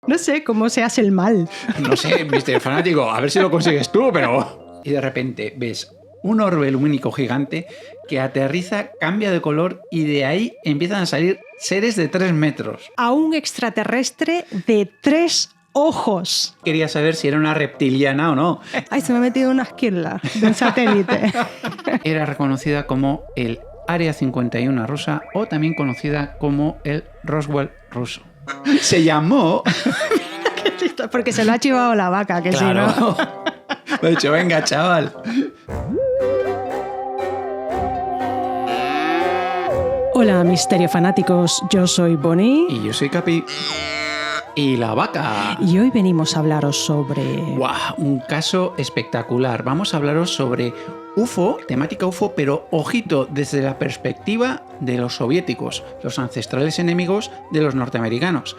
No sé cómo se hace el mal. No sé, Mister Fanático, a ver si lo consigues tú, pero... Y de repente ves un orbe lumínico gigante que aterriza, cambia de color y de ahí empiezan a salir seres de 3 metros. A un extraterrestre de 3 ojos. Quería saber si era una reptiliana o no. Ay, se me ha metido una esquirla del satélite. Era reconocida como el Área 51 rusa o también conocida como el Roswell ruso. Se llamó... Porque se lo ha chivado la vaca, que claro. si no... Me he dicho, venga, chaval. Hola, misterio fanáticos. Yo soy Bonnie. Y yo soy Capi. Y la vaca. Y hoy venimos a hablaros sobre... ¡Guau! Un caso espectacular. Vamos a hablaros sobre UFO, temática UFO, pero ojito, desde la perspectiva de los soviéticos, los ancestrales enemigos de los norteamericanos.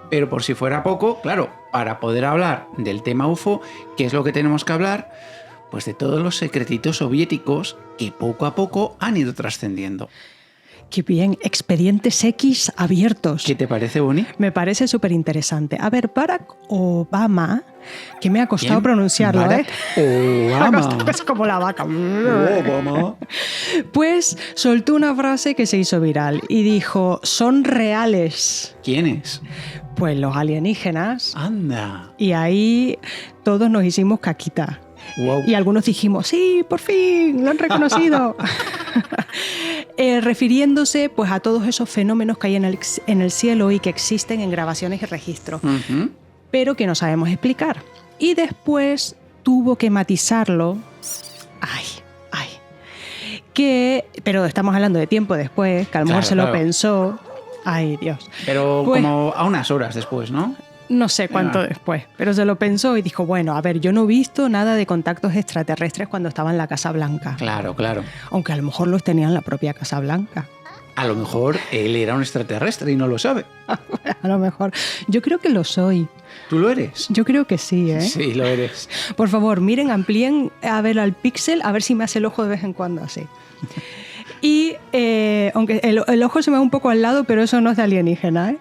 Pero por si fuera poco, claro, para poder hablar del tema UFO, ¿qué es lo que tenemos que hablar? Pues de todos los secretitos soviéticos que poco a poco han ido trascendiendo. ¡Qué bien! Expedientes X abiertos. ¿Qué te parece, Bonnie? Me parece súper interesante. A ver, Barack Obama, que me ha costado ¿Quién? pronunciarlo, Barack Obama. Es como la vaca. Obama. Pues soltó una frase que se hizo viral y dijo, son reales. ¿Quiénes? Pues los alienígenas. Anda. Y ahí todos nos hicimos caquita. Wow. Y algunos dijimos, sí, por fin, lo han reconocido. Refiriéndose pues a todos esos fenómenos que hay en el cielo y que existen en grabaciones y registros, pero que no sabemos explicar. Y después tuvo que matizarlo. Pero estamos hablando de tiempo después, que a lo mejor se lo pensó. Ay, Dios. Pero pues, como a unas horas después, ¿no? No sé cuánto después, pero se lo pensó y dijo, bueno, a ver, yo no he visto nada de contactos extraterrestres cuando estaba en la Casa Blanca. Claro, claro. Aunque a lo mejor los tenía en la propia Casa Blanca. A lo mejor él era un extraterrestre y no lo sabe. A lo mejor. Yo creo que lo soy. ¿Tú lo eres? Yo creo que sí, ¿eh? Sí, lo eres. Por favor, miren, amplíen a ver al píxel, a ver si me hace el ojo de vez en cuando así. Y aunque el ojo se me va un poco al lado, pero eso no es de alienígena, ¿eh?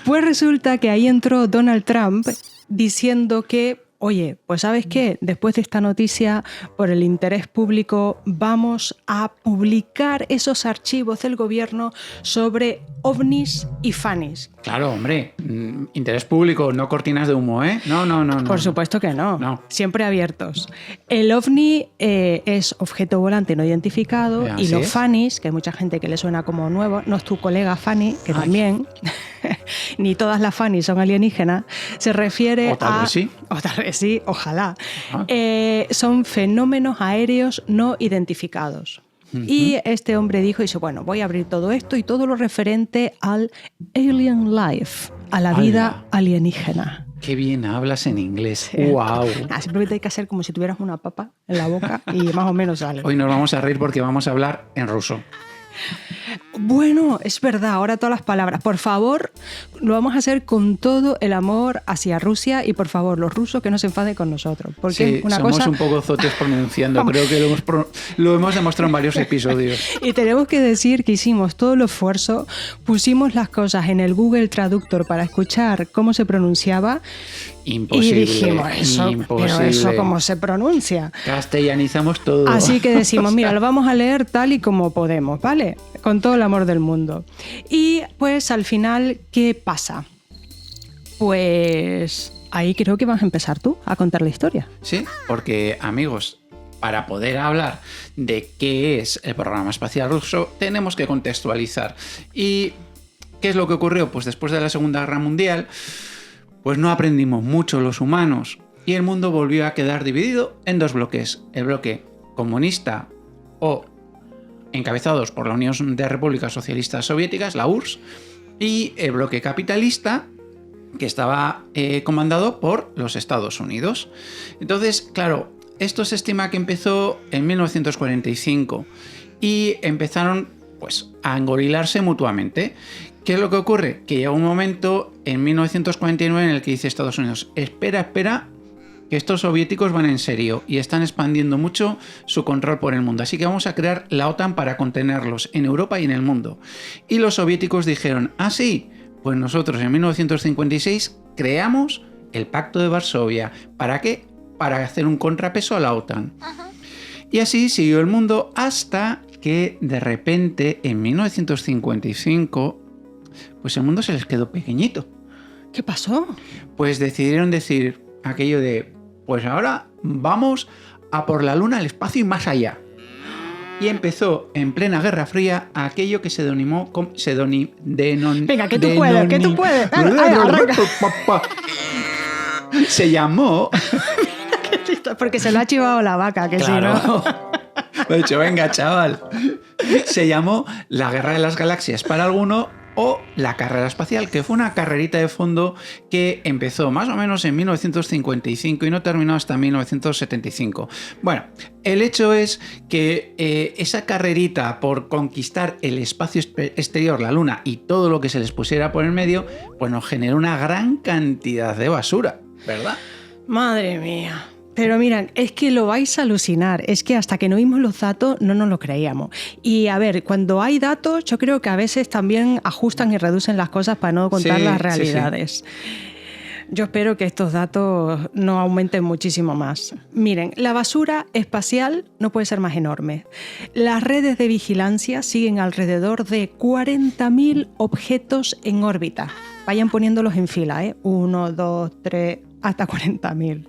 Pues resulta que ahí entró Donald Trump diciendo que, oye, pues ¿sabes qué? Después de esta noticia, por el interés público, vamos a publicar esos archivos del gobierno sobre ovnis y fanis. Claro, hombre, interés público, no cortinas de humo, ¿eh? No. Por supuesto que no. Siempre abiertos. El ovni es objeto volante no identificado y los fanis, que hay mucha gente que le suena como nuevo, no es tu colega Fanny, que también, ni todas las fanis son alienígenas, se refiere o tal vez sí. O tal vez sí, ojalá. Son fenómenos aéreos no identificados. Y este hombre dice, bueno, voy a abrir todo esto y todo lo referente al alien life, a la vida alienígena. Qué bien hablas en inglés. Sí. ¡Wow! Simplemente hay que hacer como si tuvieras una papa en la boca y más o menos sale. Hoy nos vamos a reír porque vamos a hablar en ruso. Bueno, es verdad, ahora todas las palabras. Por favor, lo vamos a hacer con todo el amor hacia Rusia y por favor, los rusos que no se enfaden con nosotros. Porque sí, somos un poco zotes pronunciando, creo que lo hemos demostrado en varios episodios. Y tenemos que decir que hicimos todo el esfuerzo, pusimos las cosas en el Google Traductor para escuchar cómo se pronunciaba. Imposible, y dijimos, pero eso cómo se pronuncia. Castellanizamos todo. Así que decimos, mira, lo vamos a leer tal y como podemos, ¿vale? Con todo el amor del mundo. Y pues al final, ¿qué pasa? Pues ahí creo que vas a empezar tú a contar la historia. Sí, porque amigos, para poder hablar de qué es el programa espacial ruso, tenemos que contextualizar. ¿Y qué es lo que ocurrió? Pues después de la Segunda Guerra Mundial, pues no aprendimos mucho los humanos y el mundo volvió a quedar dividido en 2 bloques. El bloque comunista o encabezados por la Unión de Repúblicas Socialistas Soviéticas, la URSS, y el bloque capitalista que estaba comandado por los Estados Unidos. Entonces, claro, esto se estima que empezó en 1945 y empezaron pues a engorilarse mutuamente. ¿Qué es lo que ocurre? Que llega un momento en 1949 en el que dice Estados Unidos, espera, que estos soviéticos van en serio y están expandiendo mucho su control por el mundo. Así que vamos a crear la OTAN para contenerlos en Europa y en el mundo. Y los soviéticos dijeron, sí, Pues nosotros en 1956 creamos el Pacto de Varsovia. ¿Para qué? Para hacer un contrapeso a la OTAN. Y así siguió el mundo hasta que de repente en 1955 pues el mundo se les quedó pequeñito. ¿Qué pasó? Pues decidieron decir aquello de pues ahora vamos a por la Luna, el espacio y más allá. Y empezó en plena Guerra Fría aquello que se denominó... Venga, que tú puedes, que tú puedes. Se llamó... Porque se lo ha chivado la vaca, que claro. Si no... De hecho, venga, chaval. Se llamó la Guerra de las Galaxias para alguno o la carrera espacial, que fue una carrerita de fondo que empezó más o menos en 1955 y no terminó hasta 1975. Bueno, el hecho es que esa carrerita por conquistar el espacio exterior, la Luna y todo lo que se les pusiera por el medio, pues nos generó una gran cantidad de basura, ¿verdad? Madre mía. Pero miran, es que lo vais a alucinar, es que hasta que no vimos los datos no nos lo creíamos. Y a ver, cuando hay datos, yo creo que a veces también ajustan y reducen las cosas para no contar las realidades. Sí. Yo espero que estos datos no aumenten muchísimo más. Miren, la basura espacial no puede ser más enorme. Las redes de vigilancia siguen alrededor de 40.000 objetos en órbita. Vayan poniéndolos en fila, ¿eh? 1, 2, 3, hasta 40.000.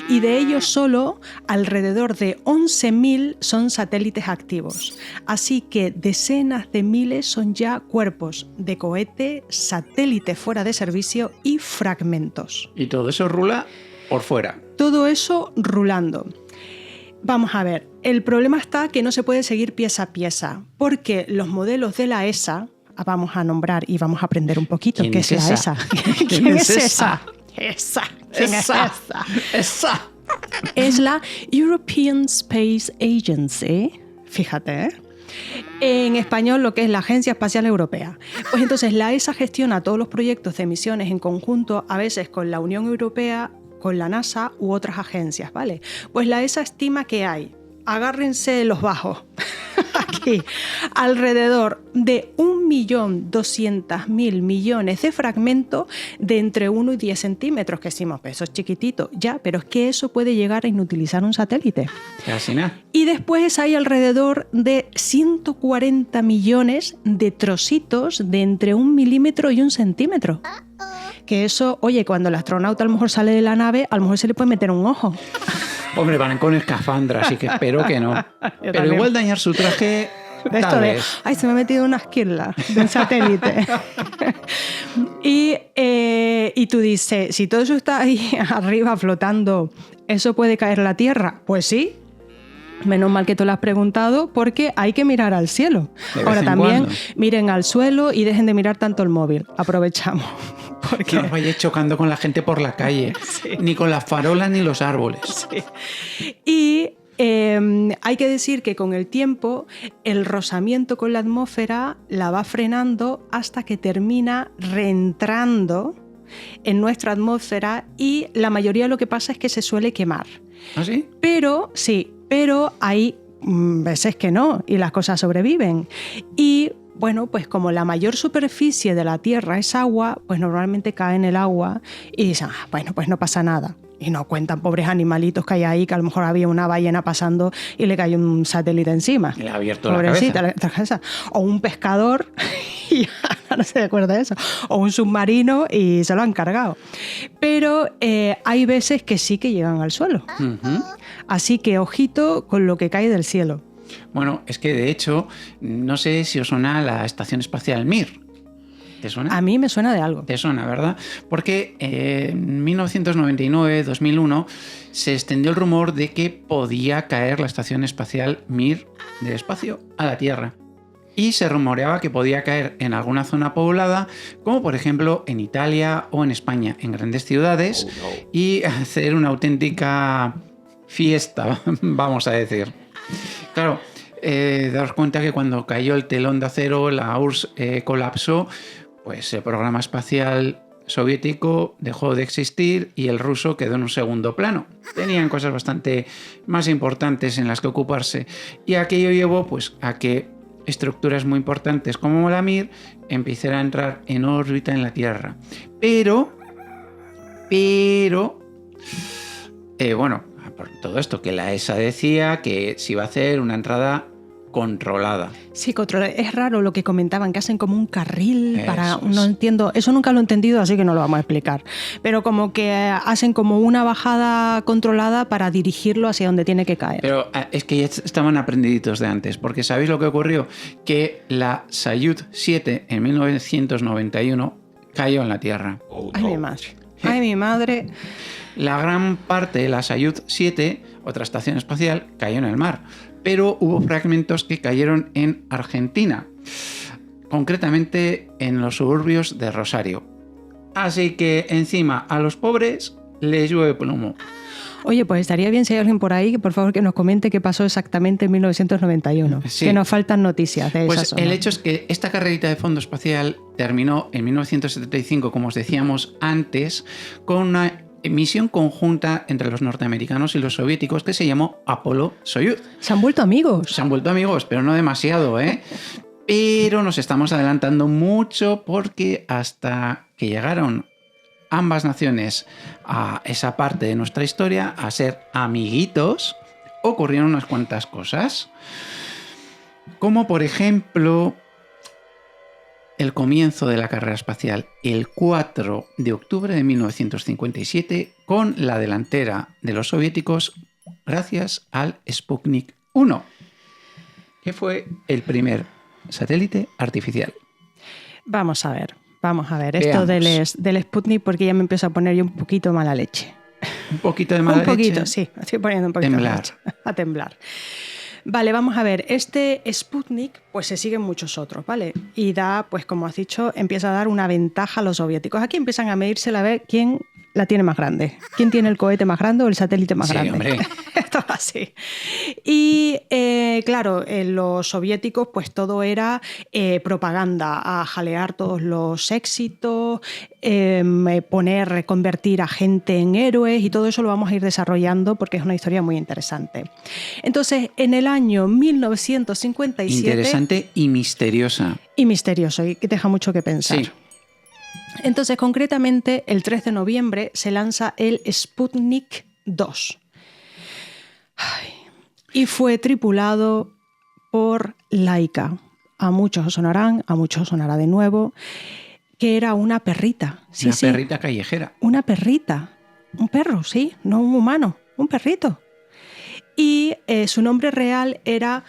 Y de ellos solo alrededor de 11.000 son satélites activos. Así que decenas de miles son ya cuerpos de cohete, satélites fuera de servicio y fragmentos. Y todo eso rula por fuera. Todo eso rulando. Vamos a ver, el problema está que no se puede seguir pieza a pieza, porque los modelos de la ESA, vamos a nombrar y vamos a aprender un poquito qué es la ESA. ¿Quién es esa? Esa. Es la European Space Agency. Fíjate, ¿eh? En español, lo que es la Agencia Espacial Europea. Pues entonces la ESA gestiona todos los proyectos de misiones en conjunto, a veces con la Unión Europea, con la NASA u otras agencias, ¿vale? Pues la ESA estima que hay, agárrense los bajos, aquí, alrededor de 1.200.000 millones de fragmentos de entre 1 y 10 centímetros, que decimos, pues eso es chiquitito, ya, pero es que eso puede llegar a inutilizar un satélite. Casi nada. Y después hay alrededor de 140 millones de trocitos de entre 1 milímetro y 1 centímetro. Que eso, oye, cuando el astronauta a lo mejor sale de la nave, a lo mejor se le puede meter un ojo. Hombre, van con escafandra, así que espero que no. Pero también. Igual dañar su traje, tal vez. Ay, se me ha metido una esquirla de un satélite. Y tú dices, si todo eso está ahí arriba flotando, ¿eso puede caer a la Tierra? Pues sí. Menos mal que tú lo has preguntado, porque hay que mirar al cielo. Ahora también miren al suelo y dejen de mirar tanto el móvil. Aprovechamos. Porque... No os vayáis chocando con la gente por la calle, sí. Ni con las farolas ni los árboles. Sí. Y hay que decir que con el tiempo el rozamiento con la atmósfera la va frenando hasta que termina reentrando en nuestra atmósfera y la mayoría de lo que pasa es que se suele quemar. ¿Ah, sí? Pero hay veces que no y las cosas sobreviven. Y bueno, pues como la mayor superficie de la Tierra es agua, pues normalmente cae en el agua y dicen, bueno, pues no pasa nada. Y no cuentan pobres animalitos que hay ahí, que a lo mejor había una ballena pasando y le cayó un satélite encima. Le ha abierto la cabeza. O un pescador, y no se acuerda de eso. O un submarino y se lo han cargado. Pero hay veces que sí que llegan al suelo. Uh-huh. Así que ojito con lo que cae del cielo. Bueno, es que de hecho, no sé si os suena la Estación Espacial Mir. ¿Te suena? A mí me suena de algo. Te suena, ¿verdad? Porque en 1999-2001 se extendió el rumor de que podía caer la Estación Espacial Mir del espacio a la Tierra. Y se rumoreaba que podía caer en alguna zona poblada, como por ejemplo en Italia o en España, en grandes ciudades, y hacer una auténtica fiesta, vamos a decir. Claro, daros cuenta que cuando cayó el telón de acero, la URSS colapsó, pues el programa espacial soviético dejó de existir y el ruso quedó en un segundo plano. Tenían cosas bastante más importantes en las que ocuparse. Y aquello llevó pues, a que estructuras muy importantes como la Mir empiezan a entrar en órbita en la Tierra. Pero bueno, por todo esto, que la ESA decía que se iba a hacer una entrada controlada. Sí, controlada. Es raro lo que comentaban, que hacen como un carril para... Eso es. No entiendo, eso nunca lo he entendido, así que no lo vamos a explicar. Pero como que hacen como una bajada controlada para dirigirlo hacia donde tiene que caer. Pero es que ya estaban aprendiditos de antes, porque ¿sabéis lo que ocurrió? Que la Salyut 7 en 1991 cayó en la Tierra. Ay, mi madre. Ay, mi madre. La gran parte de la Salyut 7, otra estación espacial, cayó en el mar, pero hubo fragmentos que cayeron en Argentina, concretamente en los suburbios de Rosario. Así que encima a los pobres les llueve plomo. Oye, pues estaría bien si hay alguien por ahí que por favor que nos comente qué pasó exactamente en 1991. Sí. Que nos faltan noticias de esa Pues zona. el hecho es que esta carrerita de fondo espacial terminó en 1975, como os decíamos antes, con una misión conjunta entre los norteamericanos y los soviéticos que se llamó Apolo-Soyuz. Se han vuelto amigos. Se han vuelto amigos, pero no demasiado, ¿eh? Pero nos estamos adelantando mucho porque hasta que llegaron ambas naciones a esa parte de nuestra historia, a ser amiguitos, ocurrieron unas cuantas cosas. Como por ejemplo el comienzo de la carrera espacial el 4 de octubre de 1957 con la delantera de los soviéticos gracias al Sputnik 1, que fue el primer satélite artificial. Vamos a ver. Esto del Sputnik, porque ya me empiezo a poner yo un poquito mala leche. Un poquito de mala leche. Un poquito, sí. Me estoy poniendo un poquito Temblar. mala leche. A temblar. Vale, vamos a ver. Este Sputnik, pues se siguen muchos otros, ¿vale? Y da, pues como has dicho, empieza a dar una ventaja a los soviéticos. Aquí empiezan a medirse a ver quién la tiene más grande. ¿Quién tiene el cohete más grande o el satélite más grande? Hombre. Esto es así. Y claro, los soviéticos, pues todo era propaganda, a jalear todos los éxitos, convertir a gente en héroes, y todo eso lo vamos a ir desarrollando porque es una historia muy interesante. Entonces, en el año 1957... Interesante y misteriosa. Y misterioso, y que deja mucho que pensar. Sí. Entonces, concretamente, el 3 de noviembre se lanza el Sputnik 2. Y fue tripulado por Laika. A muchos os sonarán, a muchos os sonará de nuevo, que era una perrita. Sí, Una sí, perrita callejera. una perrita. Un perro, sí, no un humano, un perrito. Y su nombre real era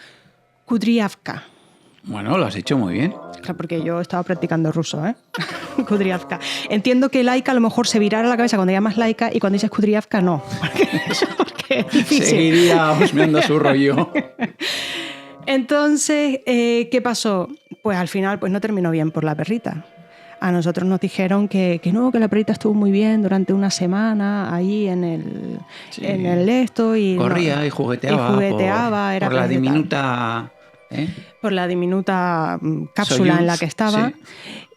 Kudryavka. Bueno, lo has hecho muy bien. Claro, porque yo estaba practicando ruso, ¿eh? Kudryavka. Entiendo que Laika a lo mejor se virara la cabeza cuando llamas Laika y cuando dices Kudryavka no. Porque es difícil. Seguiría husmeando su rollo. Entonces, ¿qué pasó? Pues al final pues no terminó bien por la perrita. A nosotros nos dijeron que no, que la perrita estuvo muy bien durante una semana ahí en el esto. Y corría no, y jugueteaba. Y jugueteaba, era por la feliz y tal. diminuta... Por la diminuta cápsula Soyuz, en la que estaba. sí.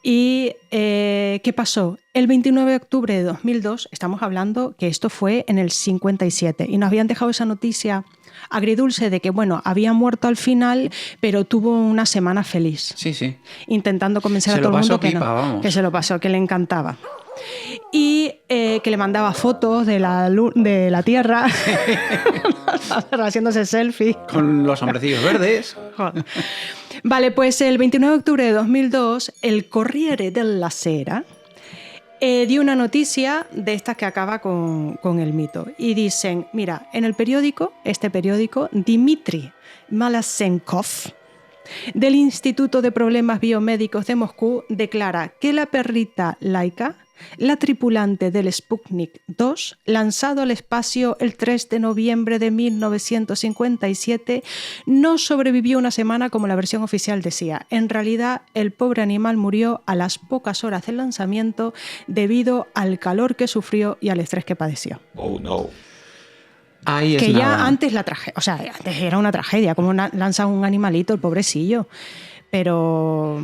Y ¿qué pasó? El 29 de octubre de 2002, estamos hablando que esto fue en el 57, y nos habían dejado esa noticia agridulce de que, bueno, había muerto al final, pero tuvo una semana feliz. Sí, sí. Intentando convencer Se a todo lo el mundo pasó que pipa, no, vamos. que se lo pasó, que le encantaba. Y que le mandaba fotos de la Tierra haciéndose selfie. Con los hombrecillos verdes. Joder. Vale, pues el 29 de octubre de 2002, el Corriere della Sera dio una noticia de estas que acaba con el mito. Y dicen, mira, en el periódico, Dmitry Malasenkov, del Instituto de Problemas Biomédicos de Moscú, declara que la perrita Laika, la tripulante del Sputnik 2, lanzado al espacio el 3 de noviembre de 1957, no sobrevivió una semana como la versión oficial decía. En realidad, el pobre animal murió a las pocas horas del lanzamiento debido al calor que sufrió y al estrés que padeció. Oh, no. Ahí es Que ya nada. antes antes era una tragedia, como lanzan un animalito, el pobrecillo. Pero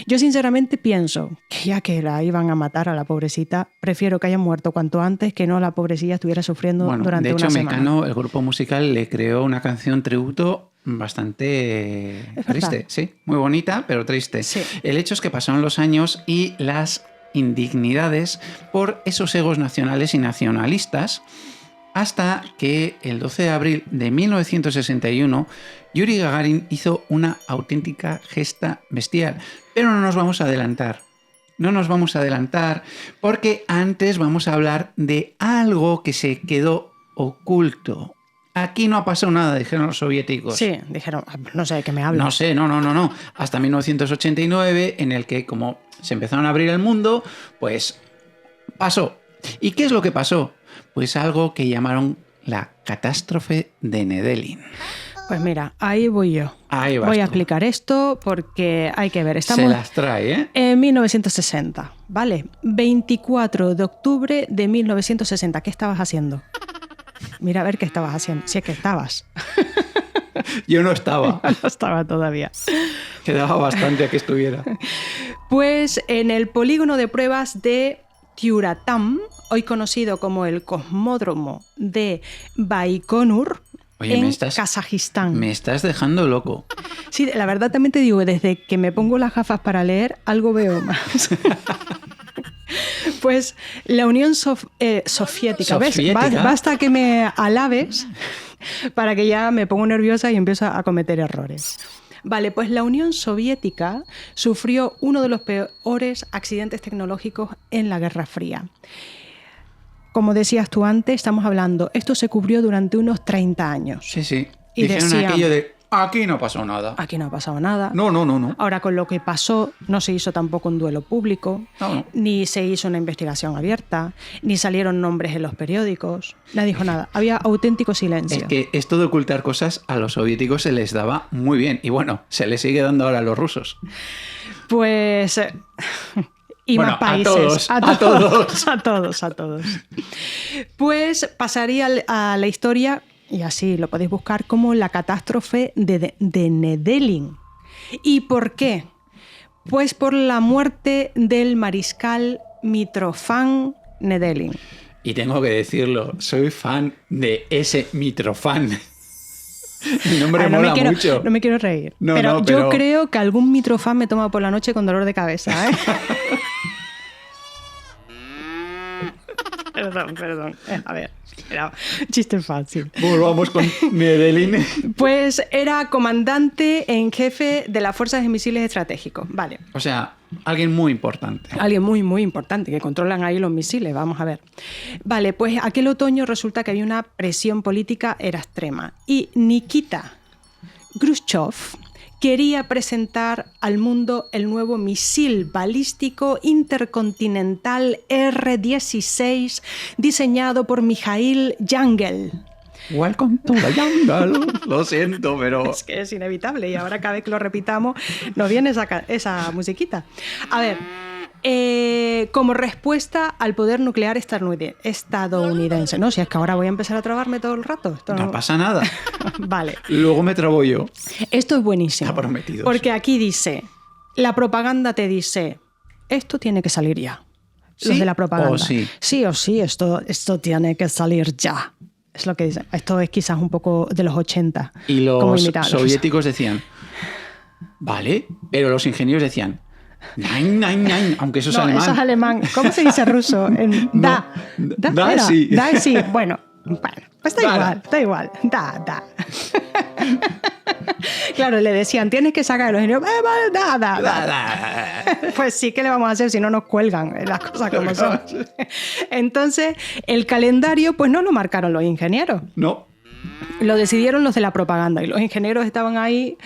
yo sinceramente pienso que ya que la iban a matar a la pobrecita, prefiero que haya muerto cuanto antes que no la pobrecilla estuviera sufriendo Bueno, durante de hecho, una semana. Mecano, el grupo musical, le creó una canción tributo bastante Es triste, verdad. sí, muy bonita, pero triste. Sí. El hecho es que pasaron los años y las indignidades por esos egos nacionales y nacionalistas, hasta que el 12 de abril de 1961 Yuri Gagarin hizo una auténtica gesta bestial. Pero no nos vamos a adelantar. No nos vamos a adelantar porque antes vamos a hablar de algo que se quedó oculto. Aquí no ha pasado nada, dijeron los soviéticos. Sí, dijeron, no sé de qué me hablas. No sé, no. Hasta 1989, en el que como se empezaron a abrir el mundo, pues pasó. ¿Y qué es lo que pasó? Pues algo que llamaron la catástrofe de Nedelin. Pues mira, ahí voy yo. Ahí vas Voy a tú. explicar esto porque hay que ver. Estamos Se las trae, ¿eh? en 1960, ¿vale? 24 de octubre de 1960. ¿Qué estabas haciendo? Mira a ver qué estabas haciendo. Si es que estabas. Yo no estaba. No estaba todavía. Quedaba bastante a que estuviera. Pues en el polígono de pruebas de Tyuratam, hoy conocido como el cosmódromo de Baikonur, Oye, en me estás- Kazajistán. Me estás dejando loco. Sí, la verdad también te digo, desde que me pongo las gafas para leer, algo veo más. Pues la Unión Soviética, ¿ves? Soviética. Basta que me alabes para que ya me pongo nerviosa y empiezo a cometer errores. Vale, pues la Unión Soviética sufrió uno de los peores accidentes tecnológicos en la Guerra Fría. Como decías tú antes, estamos hablando, esto se cubrió durante unos 30 años. Sí, sí. Y Dijeron decían- aquello de, aquí no pasó nada. Aquí no ha pasado nada. No. Ahora, con lo que pasó, no se hizo tampoco un duelo público, No. ni se hizo una investigación abierta, ni salieron nombres en los periódicos. Nadie dijo nada. Había auténtico silencio. Es que esto de ocultar cosas a los soviéticos se les daba muy bien. Y bueno, se les sigue dando ahora a los rusos. Pues... y Bueno, más países. a todos. A todos. Pues pasaría a la historia, y así lo podéis buscar, como la catástrofe de Nedelin. ¿Y por qué? Pues por la muerte del mariscal Mitrofan Nedelin. Y tengo que decirlo, soy fan de ese Mitrofan. Mi nombre Ay, mola mucho. No me quiero reír. No, pero no, yo pero- creo que algún Mitrofan me toma por la noche con dolor de cabeza, ¿eh? Perdón. A ver, era chiste fácil. Volvamos con Nedelin. Pues era comandante en jefe de las fuerzas de misiles estratégicos. Vale. O sea, alguien muy importante. Alguien muy, muy importante, que controlan ahí los misiles, vamos a ver. Vale, pues aquel otoño resulta que había una presión política era extrema. Y Nikita Khrushchev quería presentar al mundo el nuevo misil balístico intercontinental R-16 diseñado por Mikhail Yangel. Welcome to the jungle. Lo siento, pero... Es que es inevitable y ahora cada vez que lo repitamos nos viene esa musiquita. A ver, como respuesta al poder nuclear estadounidense. No, si es que ahora voy a empezar a trabarme todo el rato. Esto No pasa nada. Vale, Luego me trabo yo. esto es buenísimo. Está prometido. Porque aquí dice, la propaganda te dice, esto tiene que salir ya. Los ¿Sí de la propaganda. o sí? Sí o sí, esto tiene que salir ya. Es lo que dice. Esto es quizás un poco de los 80. Y como los imitarlos. soviéticos decían, vale, pero los ingenieros decían, nein, nein, nein, aunque eso es No, alemán. eso es alemán. ¿Cómo se dice ruso? En No, da era. sí. Da sí. Bueno, pues Dala. da igual. Da. Claro, le decían, tienes que sacar a los ingenieros. Vale, da. Pues sí, ¿qué le vamos a hacer si no nos cuelgan las cosas como son? Entonces, el calendario, pues no lo marcaron los ingenieros. No, Lo decidieron los de la propaganda. Y los ingenieros estaban ahí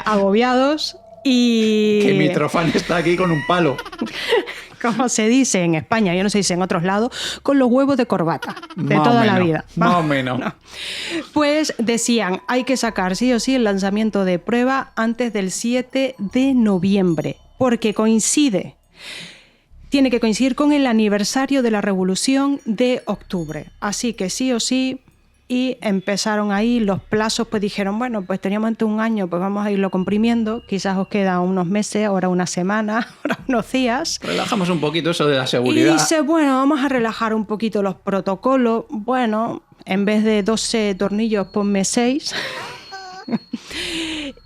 agobiados y... que Mitrofan está aquí con un palo. Como se dice en España, yo no se dice en otros lados, con los huevos de corbata de Más o toda la menos, vida. más o menos. No. Pues decían, hay que sacar sí o sí el lanzamiento de prueba antes del 7 de noviembre, porque tiene que coincidir con el aniversario de la Revolución de octubre. Así que sí o sí, y empezaron ahí los plazos, pues dijeron, bueno, pues teníamos antes un año, pues vamos a irlo comprimiendo, quizás os quedan unos meses, ahora una semana, ahora unos días. Relajamos un poquito eso de la seguridad. Y dice, bueno, vamos a relajar un poquito los protocolos. Bueno, en vez de 12 tornillos, ponme 6.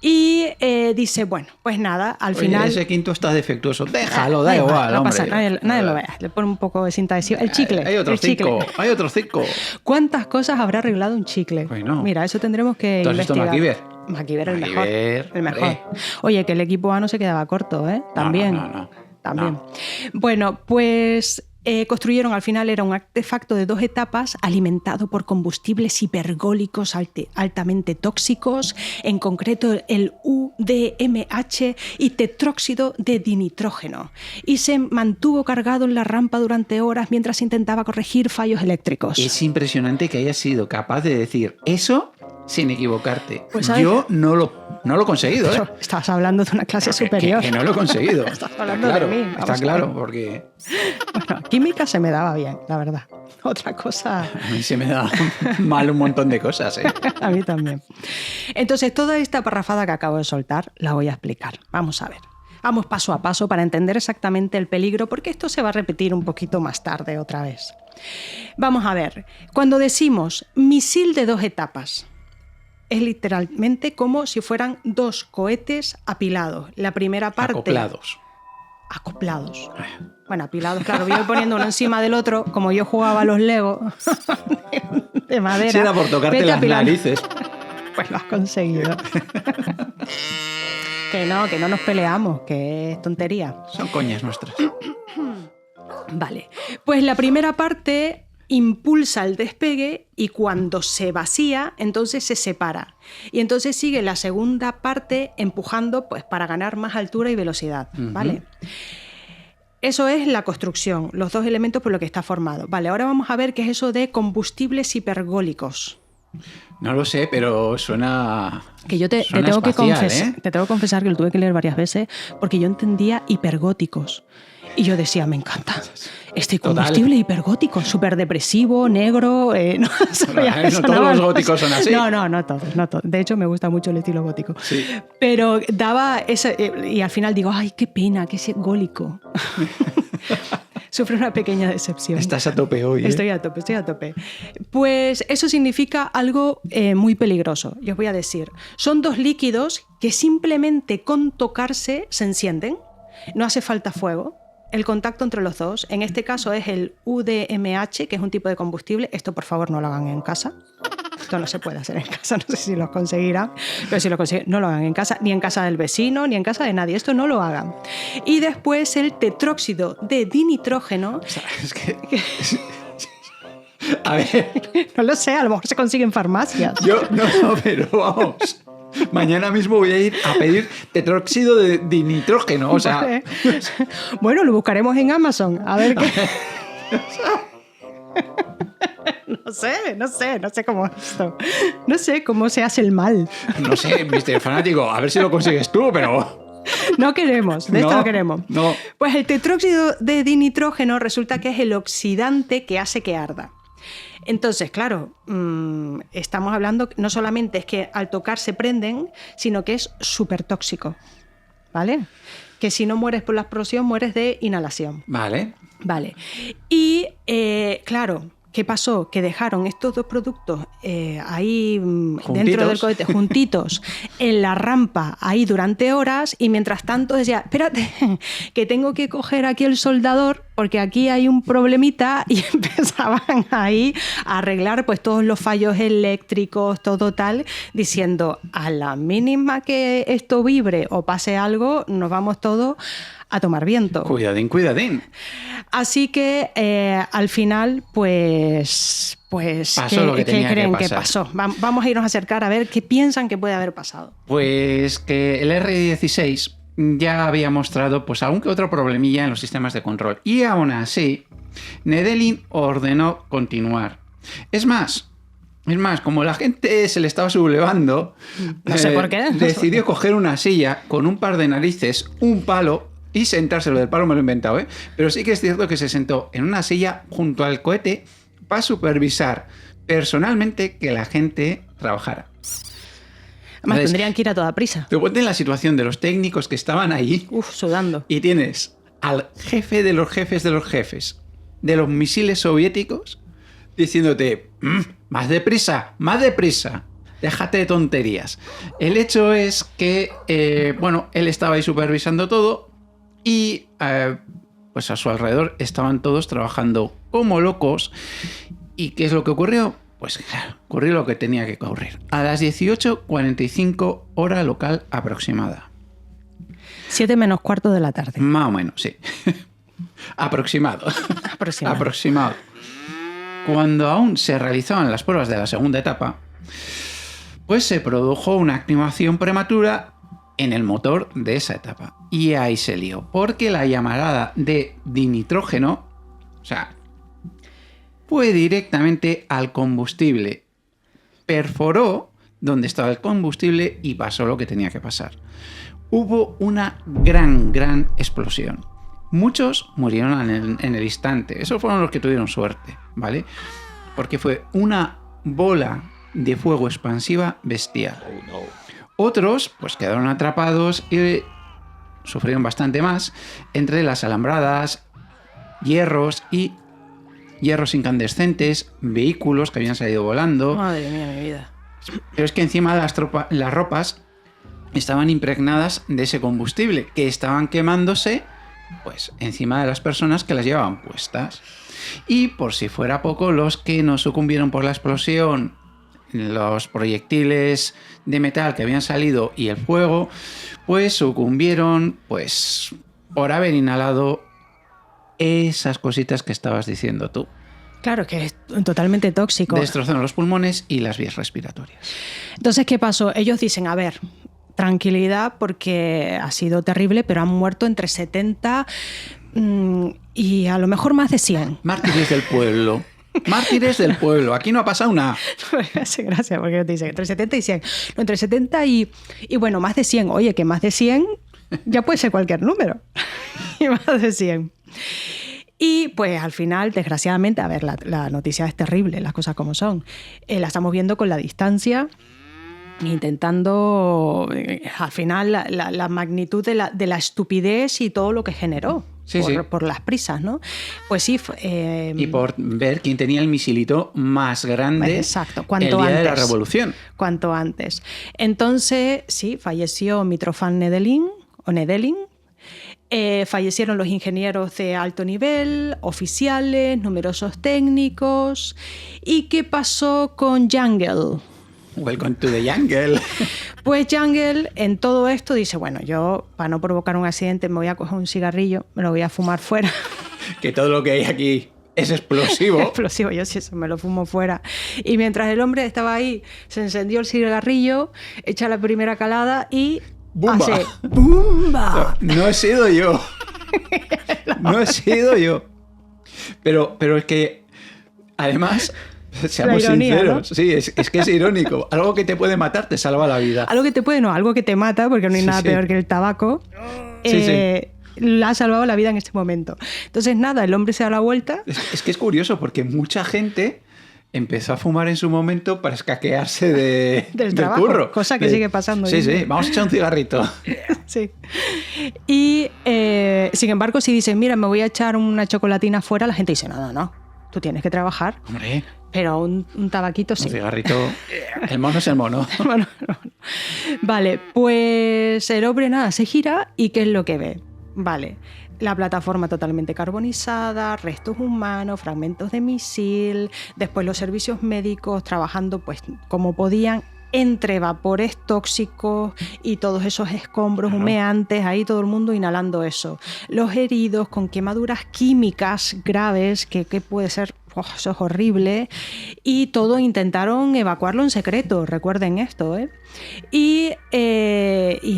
Y dice, bueno, pues nada, al final... Ese quinto está defectuoso. Déjalo, da igual, no hombre. pasa, nadie lo vea. Le pone un poco de cinta adhesiva. El chicle. Hay otros el chicle. 5. Hay otros 5. ¿Cuántas cosas habrá arreglado un chicle? Pues no. Mira, eso tendremos que ¿Tú has visto investigar. MacGyver? MacGyver el mejor. MacGyver, El mejor. hombre. Oye, que el equipo A no se quedaba corto, ¿eh? También. No. También. Bueno, pues construyeron al final, era un artefacto de 2 etapas alimentado por combustibles hipergólicos altamente tóxicos, en concreto el UDMH y tetróxido de dinitrógeno, y se mantuvo cargado en la rampa durante horas mientras intentaba corregir fallos eléctricos. Es impresionante que hayas sido capaz de decir eso sin equivocarte. Pues, ¿sabes? Yo no lo he conseguido, ¿eh? Estabas hablando de una clase superior. Que no lo he conseguido. Estás hablando de mí. Vamos Está a ver. claro, porque Bueno, química se me daba bien, la verdad. Otra cosa... a mí se me da mal un montón de cosas, ¿eh? A mí también. Entonces, toda esta parrafada que acabo de soltar la voy a explicar. Vamos a ver. Vamos paso a paso para entender exactamente el peligro, porque esto se va a repetir un poquito más tarde otra vez. Vamos a ver. Cuando decimos misil de 2 etapas, es literalmente como si fueran 2 cohetes apilados. La primera parte... Acoplados. Bueno, apilados, claro. Voy poniendo uno encima del otro, como yo jugaba a los Lego de madera. Si era por tocarte Vete las apilando. narices. Pues lo has conseguido. Que no nos peleamos, que es tontería. Son coñas nuestras. Vale. Pues la primera parte impulsa el despegue y cuando se vacía, entonces se separa. Y entonces sigue la segunda parte empujando, pues, para ganar más altura y velocidad. ¿Vale? Eso es la construcción, los 2 elementos por los que está formado. Vale, ahora vamos a ver qué es eso de combustibles hipergólicos. No lo sé, pero suena. Que yo te suena tengo espacial, te tengo que confesar que lo tuve que leer varias veces porque yo entendía hipergóticos. Y yo decía, me encanta. Este combustible hipergótico, súper depresivo, negro. No, sabía, no todos los góticos son así. No todos. De hecho, me gusta mucho el estilo gótico. Sí. Pero daba esa. Y al final digo, ay, qué pena, que es gólico. Sufre una pequeña decepción. Estás a tope hoy, ¿eh? Estoy a tope. Pues eso significa algo muy peligroso. Yo os voy a decir. Son 2 líquidos que simplemente con tocarse se encienden. No hace falta fuego. El contacto entre los 2, en este caso es el UDMH, que es un tipo de combustible. Esto, por favor, no lo hagan en casa. Esto no se puede hacer en casa, no sé si lo conseguirán, pero si lo consiguen, no lo hagan en casa, ni en casa del vecino, ni en casa de nadie. Esto no lo hagan. Y después el tetróxido de dinitrógeno. O sea, es que... A ver... No lo sé, a lo mejor se consigue en farmacias. Yo no, pero vamos... Mañana mismo voy a ir a pedir tetróxido de dinitrógeno, o sea... Vale. Bueno, lo buscaremos en Amazon, a ver qué... No sé cómo es esto. No sé cómo se hace el mal. No sé, Mr. Fanático, a ver si lo consigues tú, pero... No queremos, de esto no queremos. No. Pues el tetróxido de dinitrógeno resulta que es el oxidante que hace que arda. Entonces, claro, estamos hablando, no solamente es que al tocar se prenden, sino que es súper tóxico, ¿vale? Que si no mueres por la explosión, mueres de inhalación. Vale. Y, claro, ¿qué pasó? Que dejaron estos 2 productos ahí dentro del cohete, juntitos, en la rampa, ahí durante horas, y mientras tanto decía, espérate, que tengo que coger aquí el soldador, porque aquí hay un problemita, y empezaban ahí a arreglar pues todos los fallos eléctricos, todo tal, diciendo, a la mínima que esto vibre o pase algo, nos vamos todos a tomar viento. Cuidadín. Así que al final, pues pasó lo que tenía que creen que pasar. pasó? Vamos a irnos a acercar a ver qué piensan que puede haber pasado. Pues que el R16 ya había mostrado pues algún que otro problemilla en los sistemas de control. Y aún así, Nedelin ordenó continuar. Es más, como la gente se le estaba sublevando, no sé por qué, decidió coger una silla con un par de narices, un palo y sentarse. Lo del palo me lo he inventado, ¿eh? Pero sí que es cierto que se sentó en una silla junto al cohete para supervisar personalmente que la gente trabajara. Además, Entonces, tendrían que ir a toda prisa. te ponte en la situación de los técnicos que estaban ahí. Sudando. Y tienes al jefe de los jefes de los misiles soviéticos diciéndote, más deprisa. déjate de tonterías. El hecho es que, él estaba ahí supervisando todo y pues a su alrededor estaban todos trabajando como locos. ¿Y qué es lo que ocurrió? Pues claro, ocurrió lo que tenía que ocurrir. A las 18:45 hora local aproximada. 7 menos cuarto de la tarde. Más o menos, sí. Aproximado. Aproximado. Cuando aún se realizaban las pruebas de la segunda etapa, pues se produjo una activación prematura en el motor de esa etapa. Y ahí se lió, porque la llamarada de dinitrógeno, o sea, fue directamente al combustible. Perforó donde estaba el combustible y pasó lo que tenía que pasar. Hubo una gran explosión. Muchos murieron en el instante. Esos fueron los que tuvieron suerte, ¿vale? Porque fue una bola de fuego expansiva bestial. Oh, no. Otros, pues quedaron atrapados y sufrieron bastante más entre las alambradas, hierros incandescentes, vehículos que habían salido volando. Madre mía, mi vida. Pero es que encima las ropas estaban impregnadas de ese combustible que estaban quemándose pues encima de las personas que las llevaban puestas. Y por si fuera poco, los que no sucumbieron por la explosión, los proyectiles de metal que habían salido y el fuego, pues sucumbieron pues por haber inhalado esas cositas que estabas diciendo tú. Claro, que es totalmente tóxico. Destrozaron los pulmones y las vías respiratorias. Entonces, ¿qué pasó? Ellos dicen, a ver, tranquilidad porque ha sido terrible, pero han muerto entre 70 y a lo mejor más de 100. Mártires del pueblo. Mártires del pueblo. Aquí no ha pasado nada. Me hace gracia porque te dicen entre 70 y 100. No, entre 70 y bueno, más de 100. Oye, que más de 100 ya puede ser cualquier número. Y más de 100. Y pues al final, desgraciadamente, a ver, la noticia es terrible, las cosas como son. La estamos viendo con la distancia, intentando, al final, la magnitud de la estupidez y todo lo que generó. Sí, por las prisas, ¿no? Pues sí. Y por ver quién tenía el misilito más grande. Exacto, el día de la revolución. Cuanto antes. Entonces, sí, falleció Mitrofan Nedelin, fallecieron los ingenieros de alto nivel, oficiales, numerosos técnicos. ¿Y qué pasó con Jungle? Welcome to the jungle. Pues Jungle en todo esto dice, bueno, yo para no provocar un accidente me voy a coger un cigarrillo, me lo voy a fumar fuera. Que todo lo que hay aquí es explosivo. Explosivo, yo sí eso me lo fumo fuera. Y mientras el hombre estaba ahí, se encendió el cigarrillo, echa la primera calada y ¡bumba! Hace ¡bumba! No he sido yo. No he sido yo. Pero es que, además, seamos ironía, sinceros. ¿no? Sí, es que es irónico. Algo que te puede matar te salva la vida. Algo que te puede, no, algo que te mata, porque no hay nada peor que el tabaco. Le ha salvado la vida en este momento. Entonces, nada, el hombre se da la vuelta. Es que es curioso, porque mucha gente empezó a fumar en su momento para escaquearse del trabajo, curro. Cosa que sigue pasando. Sí, vamos a echar un cigarrito. Sí. Y, sin embargo, si dices, mira, me voy a echar una chocolatina fuera, la gente dice, no, tú tienes que trabajar. Hombre. Pero un tabaquito sí. Un cigarrito. El mono es el mono. Bueno, no. Vale, pues el hombre nada, se gira y ¿qué es lo que ve? Vale, la plataforma totalmente carbonizada, restos humanos, fragmentos de misil, después los servicios médicos trabajando pues como podían entre vapores tóxicos y todos esos escombros humeantes, ahí todo el mundo inhalando eso. Los heridos con quemaduras químicas graves, que puede ser, eso es horrible, y todo intentaron evacuarlo en secreto, recuerden esto, ¿eh? Y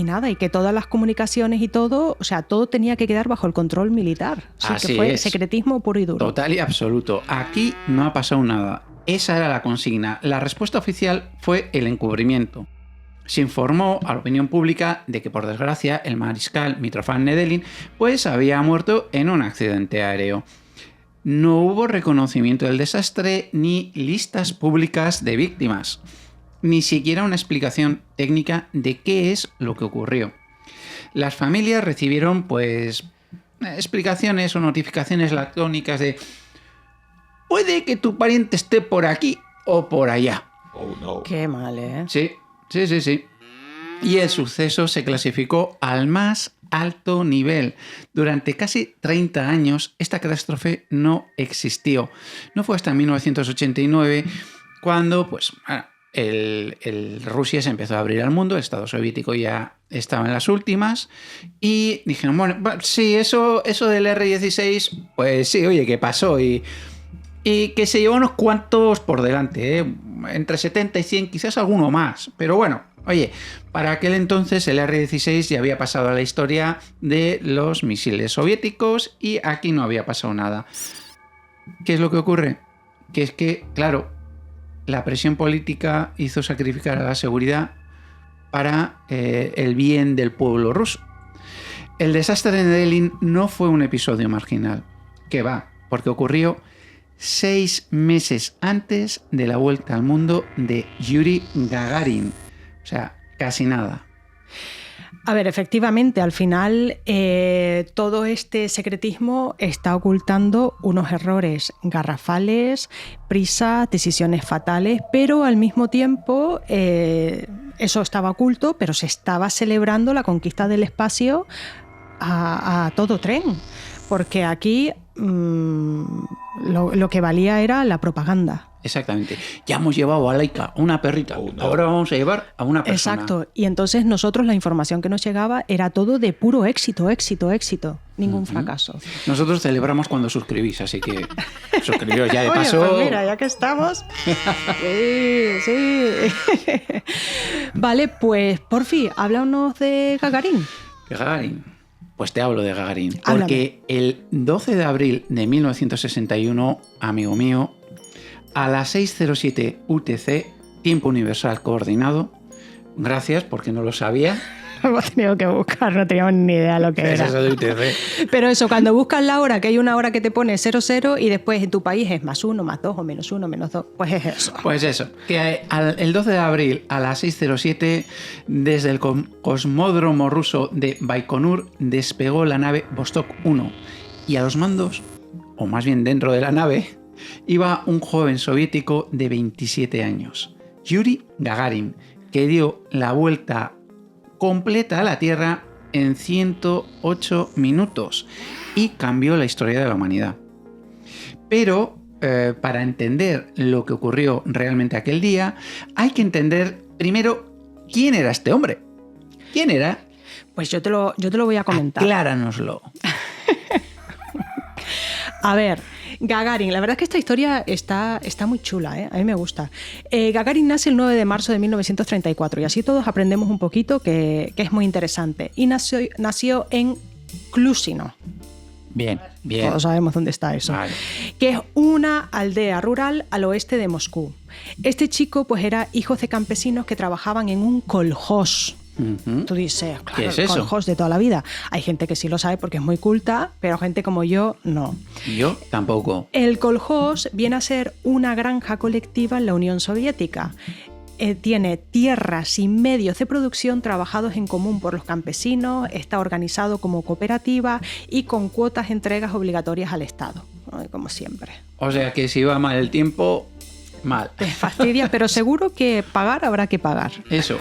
nada, y que todas las comunicaciones y todo, o sea, todo tenía que quedar bajo el control militar. Así que fue es. Secretismo puro y duro. Total y absoluto. Aquí no ha pasado nada. Esa era la consigna. La respuesta oficial fue el encubrimiento. Se informó a la opinión pública de que, por desgracia, el mariscal Mitrofan Nedelin pues había muerto en un accidente aéreo. No hubo reconocimiento del desastre ni listas públicas de víctimas, ni siquiera una explicación técnica de qué es lo que ocurrió. Las familias recibieron pues explicaciones o notificaciones lacónicas de: puede que tu pariente esté por aquí o por allá. Oh, no. Qué mal, ¿eh? Sí. Y el suceso se clasificó al más alto nivel. Durante casi 30 años esta catástrofe no existió. No fue hasta 1989 cuando pues, Rusia se empezó a abrir al mundo, el Estado soviético ya estaba en las últimas y dijeron, bueno, sí, eso del R-16, pues sí, oye, ¿qué pasó? Y que se llevó unos cuantos por delante, entre 70 y 100, quizás alguno más. Pero bueno, oye, para aquel entonces el R-16 ya había pasado a la historia de los misiles soviéticos y aquí no había pasado nada. ¿Qué es lo que ocurre? Que es que, claro, la presión política hizo sacrificar a la seguridad para el bien del pueblo ruso. El desastre de Nedelin no fue un episodio marginal. Que va, porque ocurrió 6 meses antes de la vuelta al mundo de Yuri Gagarin. O sea, casi nada. A ver, efectivamente, al final todo este secretismo está ocultando unos errores garrafales, prisas, decisiones fatales, pero al mismo tiempo eso estaba oculto, pero se estaba celebrando la conquista del espacio a todo tren, porque aquí lo que valía era la propaganda. Exactamente. Ya hemos llevado a Laika, a una perrita. Oh, no. Ahora vamos a llevar a una persona. Exacto. Y entonces nosotros la información que nos llegaba era todo de puro éxito. Ningún fracaso. Nosotros celebramos cuando suscribís, así que suscribiros ya de paso. Oye, pues mira, ya que estamos. Sí. Vale, pues porfi, háblanos de Gagarin. Gagarin. Pues te hablo de Gagarin. Háblame. Porque el 12 de abril de 1961, amigo mío, a las 6:07 UTC, tiempo universal coordinado, gracias porque no lo sabía. Hemos tenido que buscar, no teníamos ni idea lo que era. Eso de UTC. Pero eso, cuando buscas la hora, que hay una hora que te pone 00 y después en tu país es +1, +2 o -1, -2, pues es eso. Pues eso, que el 12 de abril a las 6:07 desde el cosmódromo ruso de Baikonur despegó la nave Vostok 1 y a los mandos, o más bien dentro de la nave, iba un joven soviético de 27 años, Yuri Gagarin, que dio la vuelta completa a la Tierra en 108 minutos y cambió la historia de la humanidad. Pero para entender lo que ocurrió realmente aquel día, hay que entender primero quién era este hombre. ¿Quién era? Pues yo te lo voy a comentar. Acláranoslo. A ver, Gagarin, la verdad es que esta historia está muy chula, ¿eh? A mí me gusta. Gagarin nace el 9 de marzo de 1934 y así todos aprendemos un poquito que es muy interesante. Y nació en Klusino. Bien. Todos sabemos dónde está eso. Vale. Que es una aldea rural al oeste de Moscú. Este chico pues era hijo de campesinos que trabajaban en un kolhos. Uh-huh. Tú dices, claro, ¿qué es el eso? kolhos de toda la vida. Hay gente que sí lo sabe porque es muy culta, pero gente como yo, no. Yo tampoco. El kolhos viene a ser una granja colectiva en la Unión Soviética. Tiene tierras y medios de producción trabajados en común por los campesinos, está organizado como cooperativa y con cuotas entregas obligatorias al Estado, ¿no? Como siempre. O sea que si va mal el tiempo, mal. Te fastidia, pero seguro que pagar habrá que pagar. Eso.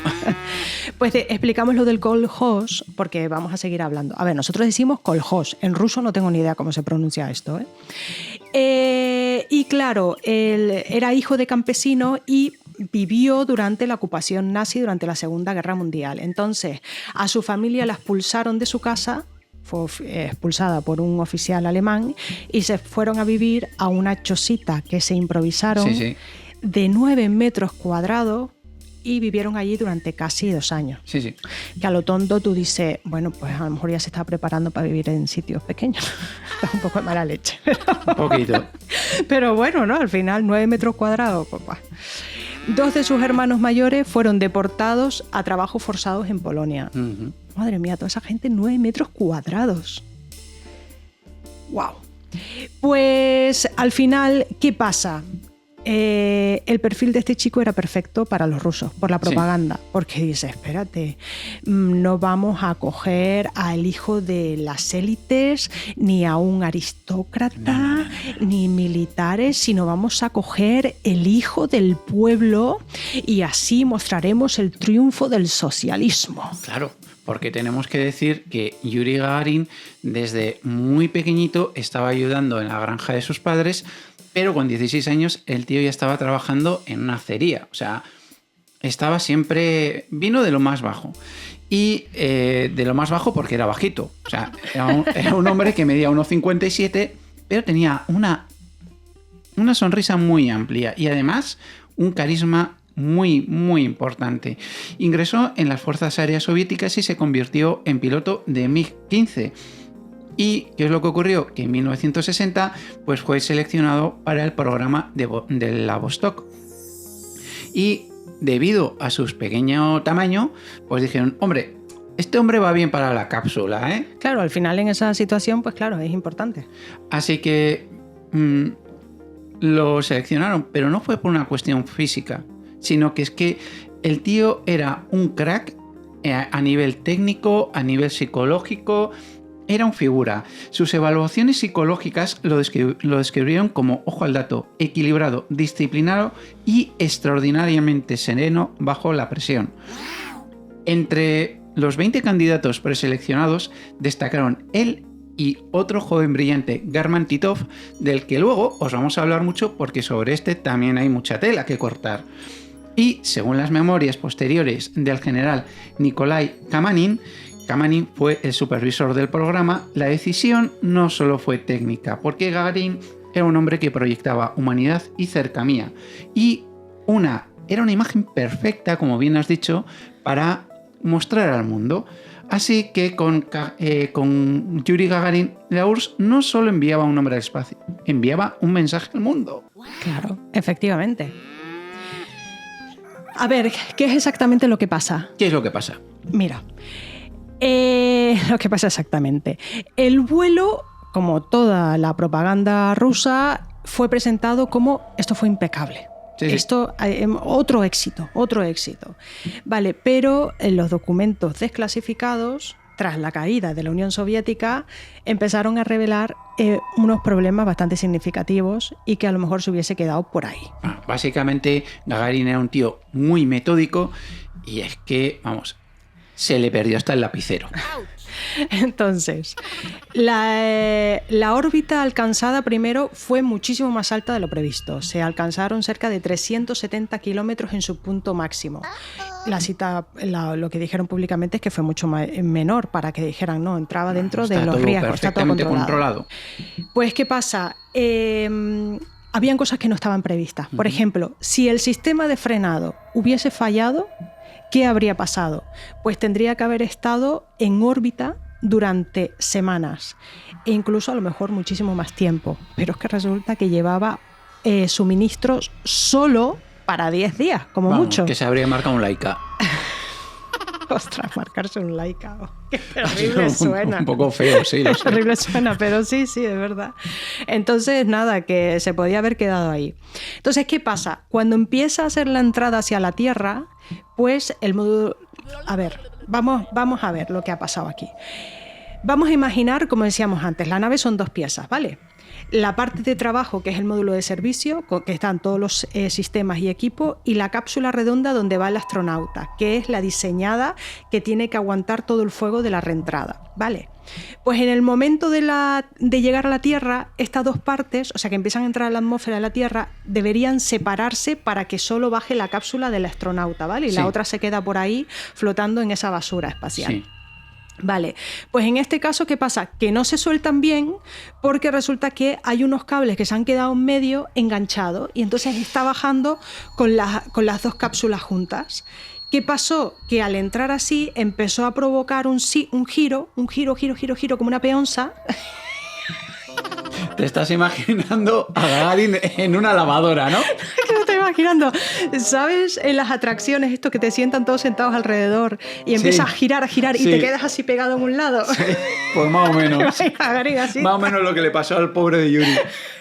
Pues explicamos lo del kolhos porque vamos a seguir hablando. A ver, nosotros decimos kolhos. En ruso no tengo ni idea cómo se pronuncia esto, ¿eh? Y claro, él era hijo de campesino y vivió durante la ocupación nazi durante la Segunda Guerra Mundial. Entonces, a su familia la expulsaron de su casa, fue expulsada por un oficial alemán y se fueron a vivir a una chocita que se improvisaron de 9 metros cuadrados y vivieron allí durante casi 2 años. Sí. Que a lo tonto tú dices, bueno, pues a lo mejor ya se está preparando para vivir en sitios pequeños. Está un poco de mala leche. Un poquito. Pero bueno, ¿no? Al final 9 metros cuadrados, papá. 2 de sus hermanos mayores fueron deportados a trabajos forzados en Polonia. Uh-huh. Madre mía, toda esa gente, 9 metros cuadrados. ¡Wow! Pues al final, ¿qué pasa? el perfil de este chico era perfecto para los rusos, por la propaganda, porque dice, espérate, no vamos a coger al hijo de las élites, ni a un aristócrata, ni militares, sino vamos a coger el hijo del pueblo y así mostraremos el triunfo del socialismo. Claro, porque tenemos que decir que Yuri Gagarin desde muy pequeñito estaba ayudando en la granja de sus padres, pero con 16 años el tío ya estaba trabajando en una acería. O sea, estaba siempre... Vino de lo más bajo. Y de lo más bajo porque era bajito. O sea, era un hombre que medía 1,57, pero tenía una sonrisa muy amplia y además un carisma muy, muy importante. Ingresó en las Fuerzas Aéreas Soviéticas y se convirtió en piloto de MiG-15. ¿Y qué es lo que ocurrió? Que en 1960 pues, fue seleccionado para el programa de la Vostok. Y debido a su pequeño tamaño, pues dijeron, hombre, este hombre va bien para la cápsula, ¿eh? Claro, al final en esa situación, pues claro, es importante. Así que lo seleccionaron, pero no fue por una cuestión física, sino que es que el tío era un crack a nivel técnico, a nivel psicológico. Era un figura. Sus evaluaciones psicológicas lo describieron como, ojo al dato, equilibrado, disciplinado y extraordinariamente sereno bajo la presión. Entre los 20 candidatos preseleccionados destacaron él y otro joven brillante, Garman Titov, del que luego os vamos a hablar mucho porque sobre este también hay mucha tela que cortar. Y según las memorias posteriores del general Nikolai Kamanin fue el supervisor del programa, la decisión no solo fue técnica, porque Gagarin era un hombre que proyectaba humanidad y cercanía, y era una imagen perfecta, como bien has dicho, para mostrar al mundo. Así que con Yuri Gagarin, la URSS no solo enviaba un hombre al espacio, enviaba un mensaje al mundo. Claro, efectivamente. A ver, ¿qué es exactamente lo que pasa? ¿Qué es lo que pasa? Mira, lo que pasa exactamente. El vuelo, como toda la propaganda rusa, fue presentado como esto fue impecable. Sí. Esto, otro éxito. Vale, pero en los documentos desclasificados, tras la caída de la Unión Soviética, empezaron a revelar unos problemas bastante significativos y que a lo mejor se hubiese quedado por ahí. Básicamente, Gagarin era un tío muy metódico y es que, vamos, se le perdió hasta el lapicero. Entonces, la órbita alcanzada primero fue muchísimo más alta de lo previsto. Se alcanzaron cerca de 370 kilómetros en su punto máximo. Lo que dijeron públicamente es que fue mucho menor, para que dijeran, no, entraba dentro de los riesgos. Está todo perfectamente controlado. Pues, ¿qué pasa? Habían cosas que no estaban previstas. Por ejemplo, si el sistema de frenado hubiese fallado, ¿qué habría pasado? Pues tendría que haber estado en órbita durante semanas e incluso a lo mejor muchísimo más tiempo. Pero es que resulta que llevaba suministros solo para 10 días, como mucho. Que se habría marcado un Laika. Ostras, marcarse un Laika. Qué terrible suena. Un poco feo, sí. Qué terrible suena, pero sí, es verdad. Entonces, nada, que se podía haber quedado ahí. Entonces, ¿qué pasa? Cuando empieza a hacer la entrada hacia la Tierra, pues el módulo... A ver, vamos a ver lo que ha pasado aquí. Vamos a imaginar, como decíamos antes, la nave son dos piezas, ¿vale? La parte de trabajo, que es el módulo de servicio, que están todos los sistemas y equipos, y la cápsula redonda donde va el astronauta, que es la diseñada que tiene que aguantar todo el fuego de la reentrada, ¿vale? Pues en el momento de llegar a la Tierra, estas dos partes, o sea, que empiezan a entrar a la atmósfera de la Tierra, deberían separarse para que solo baje la cápsula del astronauta, ¿vale? Y la otra se queda por ahí flotando en esa basura espacial. Sí. Vale, pues en este caso, ¿qué pasa? Que no se sueltan bien porque resulta que hay unos cables que se han quedado en medio enganchados y entonces está bajando con las dos cápsulas juntas. ¿Qué pasó? Que al entrar así empezó a provocar un giro, como una peonza. Te estás imaginando a Gagarin en una lavadora, ¿no? ¿Qué me estoy imaginando? ¿Sabes? En las atracciones, esto que te sientan todos sentados alrededor y empiezas a girar y te quedas así pegado en un lado. Sí, pues más o menos. Gagarin así. Más o menos lo que le pasó al pobre de Yuri.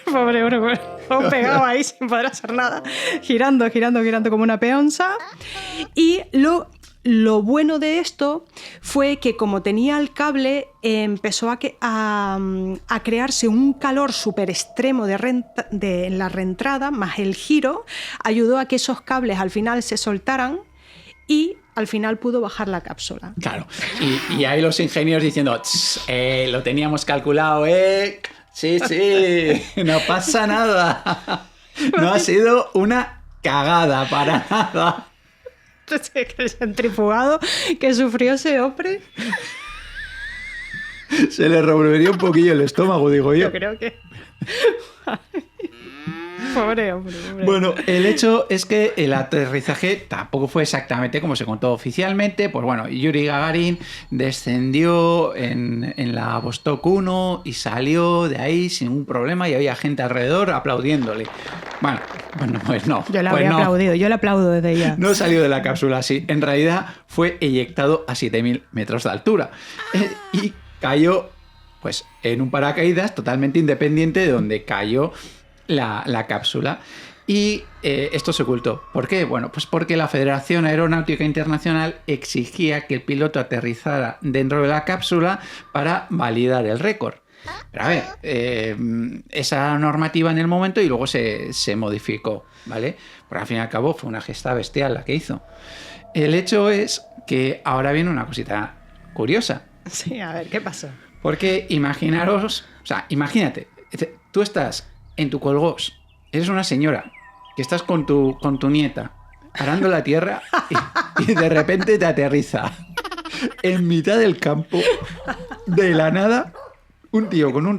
Pobre hombre, pegado ahí sin poder hacer nada, girando como una peonza. Y lo bueno de esto fue que como tenía el cable, empezó a crearse un calor súper extremo en la reentrada, más el giro, ayudó a que esos cables al final se soltaran y al final pudo bajar la cápsula. Claro, y ahí los ingenieros diciendo, lo teníamos calculado, Sí, no pasa nada. No ha sido una cagada para nada. El centrifugado que sufrió ese hombre. Se le revolvería un poquillo el estómago, digo yo. Yo creo que... Pobre hombre. Bueno, el hecho es que el aterrizaje tampoco fue exactamente como se contó oficialmente. Pues bueno, Yuri Gagarin descendió en la Vostok 1 y salió de ahí sin ningún problema y había gente alrededor aplaudiéndole. Bueno, pues no. Yo le habría aplaudido, yo le aplaudo desde ya. No salió de la cápsula así. En realidad fue eyectado a 7.000 metros de altura y cayó pues en un paracaídas totalmente independiente de donde cayó la cápsula. Y esto se ocultó. ¿Por qué? Bueno, pues porque la Federación Aeronáutica Internacional exigía que el piloto aterrizara dentro de la cápsula para validar el récord. Pero a ver, esa normativa en el momento y luego se modificó, ¿vale? Porque al fin y al cabo fue una gesta bestial la que hizo. El hecho es que ahora viene una cosita curiosa. Sí, a ver, ¿qué pasó? Porque imagínate, tú estás en tu colgós, eres una señora que estás con tu nieta arando la tierra y de repente te aterriza en mitad del campo, de la nada, un tío con un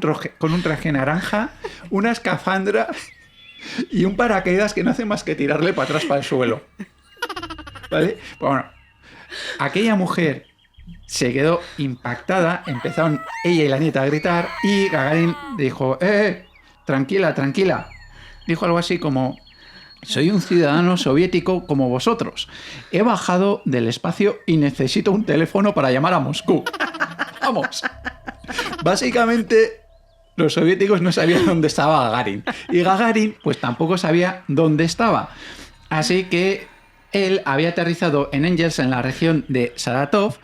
traje naranja, una escafandra y un paracaídas que no hace más que tirarle para atrás para el suelo. ¿Vale? Pues bueno, aquella mujer se quedó impactada, empezaron ella y la nieta a gritar y Gagarin dijo, tranquila. Dijo algo así como, soy un ciudadano soviético como vosotros. He bajado del espacio y necesito un teléfono para llamar a Moscú. Vamos. Básicamente, los soviéticos no sabían dónde estaba Gagarin. Y Gagarin, pues tampoco sabía dónde estaba. Así que él había aterrizado en Engels, en la región de Saratov,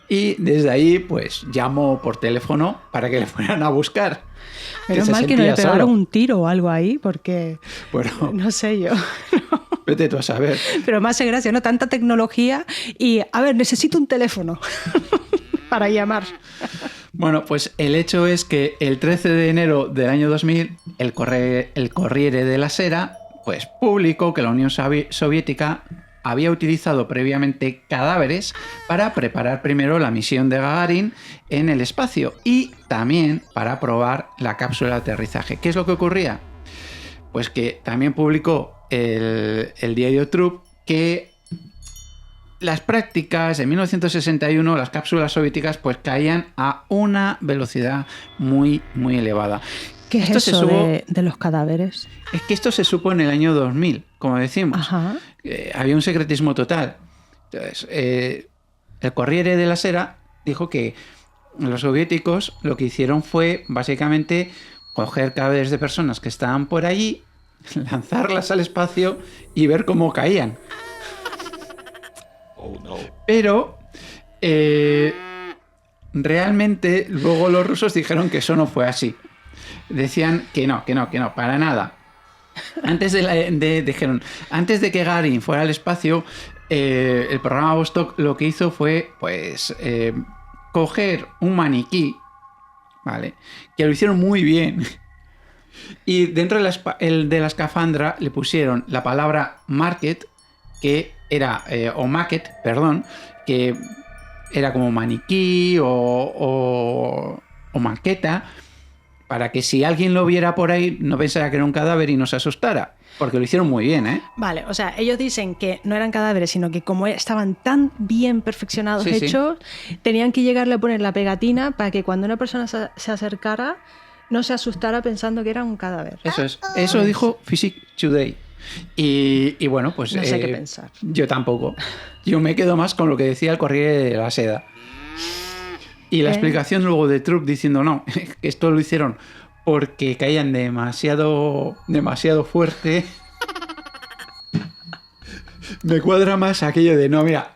y desde ahí, pues, llamó por teléfono para que le fueran a buscar. Menos mal que no le pegaron un tiro o algo ahí, porque... Bueno, no sé yo. Vete tú a saber. Pero más de gracia, ¿no? Tanta tecnología y, a ver, necesito un teléfono para llamar. Bueno, pues el hecho es que el 13 de enero del año 2000, el Corriere della Sera, pues, publicó que la Unión Soviética había utilizado previamente cadáveres para preparar primero la misión de Gagarin en el espacio y también para probar la cápsula de aterrizaje. ¿Qué es lo que ocurría? Pues que también publicó el diario Trup que las prácticas en 1961, las cápsulas soviéticas pues caían a una velocidad muy, muy elevada. ¿Qué es eso de los cadáveres? Es que esto se supo en el año 2000, como decimos. Ajá. Había un secretismo total. Entonces, el Corriere della Sera dijo que los soviéticos lo que hicieron fue básicamente coger cadáveres de personas que estaban por allí, lanzarlas al espacio y ver cómo caían. Oh, no. Pero realmente luego los rusos dijeron que eso no fue así. Decían que no, para nada. Dijeron, antes de que Gagarin fuera al espacio, el programa Vostok lo que hizo fue, pues, coger un maniquí, ¿vale? Que lo hicieron muy bien. Y dentro de la escafandra le pusieron la palabra market, que era, o maquet, perdón, que era como maniquí o maqueta, para que si alguien lo viera por ahí no pensara que era un cadáver y no se asustara. Porque lo hicieron muy bien, ¿eh? Vale, o sea, ellos dicen que no eran cadáveres, sino que como estaban tan bien perfeccionados, hechos, tenían que llegarle a poner la pegatina para que cuando una persona se acercara no se asustara pensando que era un cadáver. Eso es. Eso dijo Physics Today. Y bueno, pues... No sé qué pensar. Yo tampoco. Yo me quedo más con lo que decía el Corriere della Sera. Y la explicación luego de Trupp diciendo no, que esto lo hicieron porque caían demasiado fuerte. Me cuadra más aquello de, no, mira,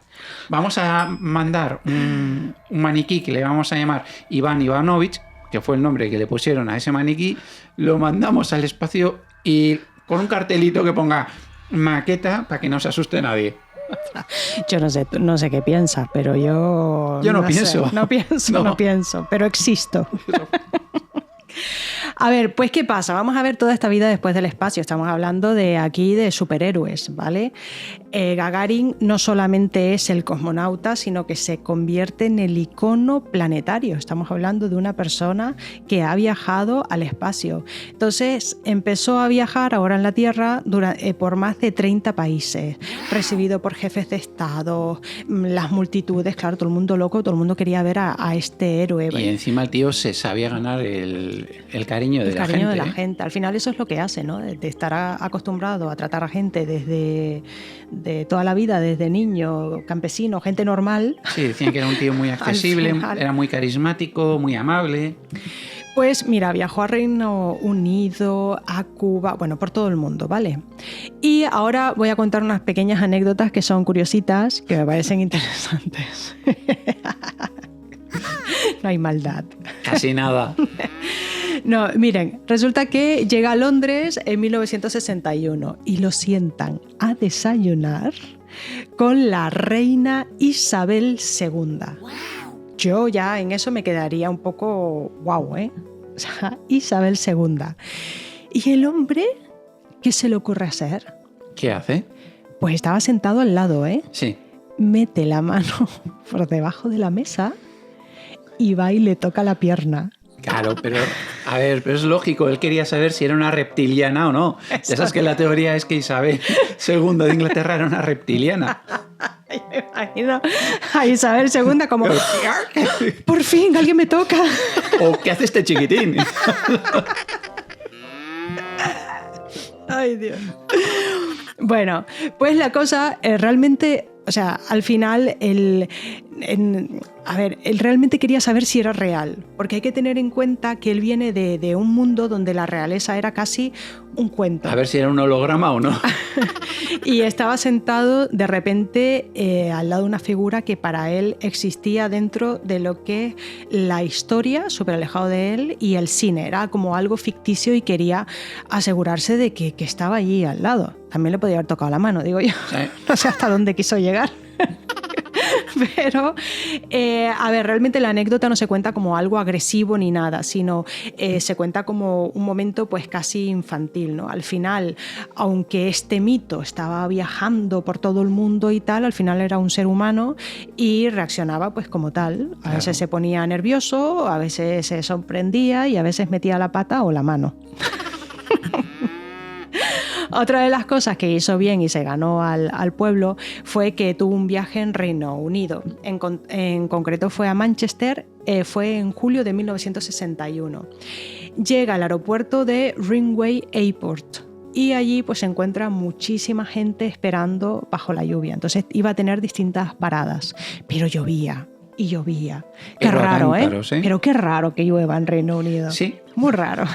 vamos a mandar un maniquí que le vamos a llamar Iván Ivanovich, que fue el nombre que le pusieron a ese maniquí, lo mandamos al espacio y con un cartelito que ponga maqueta para que no se asuste nadie. Yo no sé qué piensas, pero yo no pienso. No pienso, pero existo. A ver, pues ¿qué pasa? Vamos a ver toda esta vida después del espacio. Estamos hablando de aquí de superhéroes, ¿vale? Gagarin no solamente es el cosmonauta, sino que se convierte en el icono planetario. Estamos hablando de una persona que ha viajado al espacio. Entonces empezó a viajar ahora en la Tierra por más de 30 países, recibido por jefes de Estado, las multitudes, claro, todo el mundo loco, todo el mundo quería ver a este héroe. Y encima el tío se sabía ganar el cariño de la gente. Al final eso es lo que hace, ¿no? De estar acostumbrado a tratar a gente desde de toda la vida, desde niño, campesino, gente normal. Sí, decían que era un tío muy accesible, era muy carismático, muy amable. Pues mira, viajó a Reino Unido, a Cuba, bueno, por todo el mundo, ¿vale? Y ahora voy a contar unas pequeñas anécdotas que son curiositas, que me parecen interesantes. No hay maldad. Casi nada. No, miren, resulta que llega a Londres en 1961 y lo sientan a desayunar con la reina Isabel II. Yo ya en eso me quedaría un poco guau, ¿eh? O sea, Isabel II. ¿Y el hombre qué se le ocurre hacer? ¿Qué hace? Pues estaba sentado al lado, ¿eh? Sí. Mete la mano por debajo de la mesa y va y le toca la pierna. Claro, pero a ver, pero es lógico, él quería saber si era una reptiliana o no. Ya sabes que la teoría es que Isabel II de Inglaterra era una reptiliana. Me imagino a Isabel II como por fin alguien me toca. ¿O qué hace este chiquitín? Ay, Dios. Bueno, pues la cosa realmente, o sea, al final él realmente quería saber si era real, porque hay que tener en cuenta que él viene de un mundo donde la realeza era casi un cuento. A ver si era un holograma o no. Y estaba sentado de repente al lado de una figura que para él existía dentro de lo que es la historia, súper alejado de él, y el cine. Era como algo ficticio y quería asegurarse de que estaba allí al lado. También le podía haber tocado la mano, digo yo. Sí. No sé hasta dónde quiso llegar. Pero, a ver, realmente la anécdota no se cuenta como algo agresivo ni nada, sino se cuenta como un momento pues casi infantil, ¿no? Al final, aunque este mito estaba viajando por todo el mundo y tal, al final era un ser humano y reaccionaba pues como tal. A veces se ponía nervioso, a veces se sorprendía y a veces metía la pata o la mano. Otra de las cosas que hizo bien y se ganó al pueblo fue que tuvo un viaje en Reino Unido. En concreto fue a Manchester, fue en julio de 1961. Llega al aeropuerto de Ringway Airport y allí pues se encuentra muchísima gente esperando bajo la lluvia. Entonces iba a tener distintas paradas, pero llovía. Y llovía. Qué raro, ¿eh? ¿Sí? Pero qué raro que llueva en Reino Unido. Sí. Muy raro.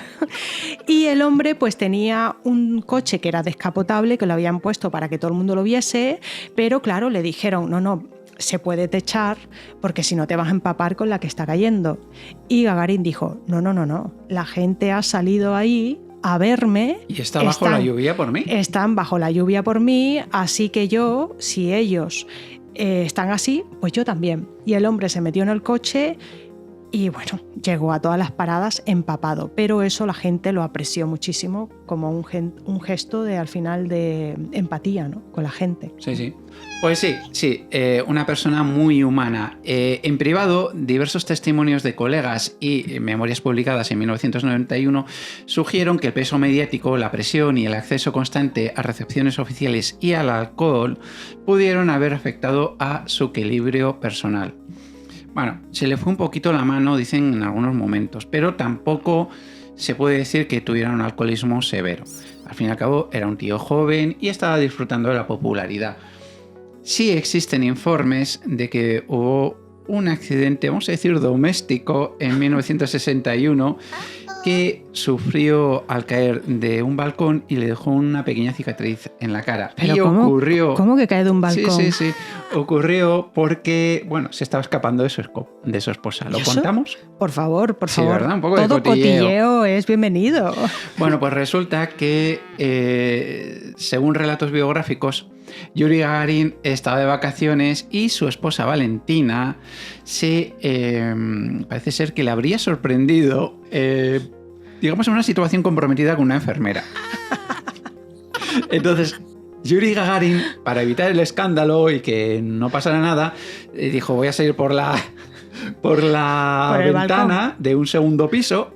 Y el hombre pues tenía un coche que era descapotable, que lo habían puesto para que todo el mundo lo viese, pero claro, le dijeron, no, se puede techar porque si no te vas a empapar con la que está cayendo. Y Gagarin dijo, no, la gente ha salido ahí a verme. Y está bajo la lluvia por mí. Están bajo la lluvia por mí, así que yo, si ellos están así, pues yo también. Y el hombre se metió en el coche y bueno, llegó a todas las paradas empapado, pero eso la gente lo apreció muchísimo como un gesto de al final de empatía, ¿no? Con la gente. Sí. Pues sí, una persona muy humana. En privado, diversos testimonios de colegas y memorias publicadas en 1991 sugieren que el peso mediático, la presión y el acceso constante a recepciones oficiales y al alcohol pudieron haber afectado a su equilibrio personal. Bueno, se le fue un poquito la mano, dicen en algunos momentos, pero tampoco se puede decir que tuviera un alcoholismo severo. Al fin y al cabo, era un tío joven y estaba disfrutando de la popularidad. Sí existen informes de que hubo un accidente, vamos a decir, doméstico en 1961 que sufrió al caer de un balcón y le dejó una pequeña cicatriz en la cara. ¿Pero y cómo, ocurrió... ¿Cómo que cae de un balcón? Sí. Ocurrió porque, bueno, se estaba escapando de su esposa. ¿Lo contamos? Por favor. Sí, ¿verdad? Un poco de Todo cotilleo es bienvenido. Bueno, pues resulta que, según relatos biográficos, Yuri Gagarin estaba de vacaciones y su esposa Valentina parece ser que le habría sorprendido, digamos, en una situación comprometida con una enfermera. Entonces, Yuri Gagarin, para evitar el escándalo y que no pasara nada, dijo: voy a salir por la ventana balcón de un segundo piso.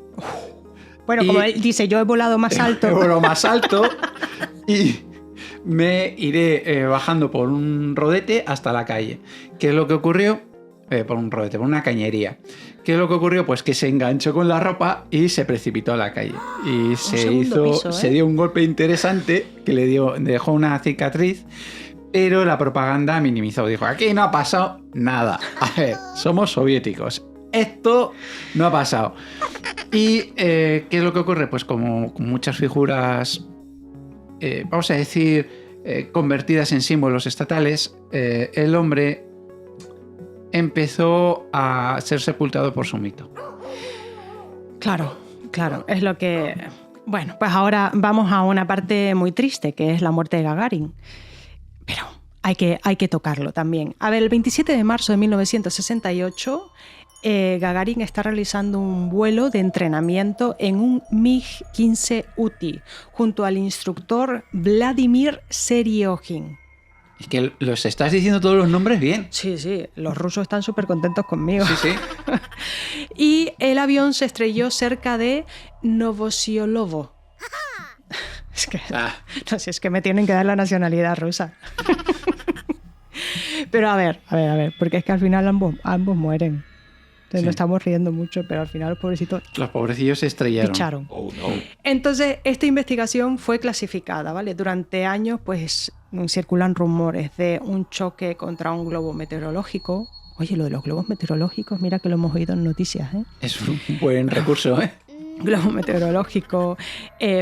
Bueno, como él dice, yo he volado más alto. He volado más alto y me iré bajando por un rodete hasta la calle. ¿Qué es lo que ocurrió? Por un rodete, por una cañería. ¿Qué es lo que ocurrió? Pues que se enganchó con la ropa y se precipitó a la calle. Y se dio un golpe interesante que le dejó una cicatriz, pero la propaganda minimizó. Dijo: aquí no ha pasado nada. A ver, somos soviéticos. Esto no ha pasado. ¿Y qué es lo que ocurre? Pues como con muchas figuras, vamos a decir, convertidas en símbolos estatales, el hombre empezó a ser sepultado por su mito. Claro. Es lo que... Bueno, pues ahora vamos a una parte muy triste, que es la muerte de Gagarin. Pero hay que tocarlo también. A ver, el 27 de marzo de 1968... Gagarin está realizando un vuelo de entrenamiento en un MiG-15 UTI junto al instructor Vladimir Seriogin. Es que los estás diciendo todos los nombres bien. Sí, los rusos están súper contentos conmigo. Sí. Y el avión se estrelló cerca de Novosiolovo. Es que, no sé, es que me tienen que dar la nacionalidad rusa. Pero a ver, porque es que al final ambos mueren. Nos estamos riendo mucho, pero al final los pobrecillos se estrellaron. Picharon. Oh, no. Entonces, esta investigación fue clasificada, ¿vale? Durante años, pues, circulan rumores de un choque contra un globo meteorológico. Oye, lo de los globos meteorológicos, mira que lo hemos oído en noticias, ¿eh? Es un buen recurso, ¿eh? Globo meteorológico,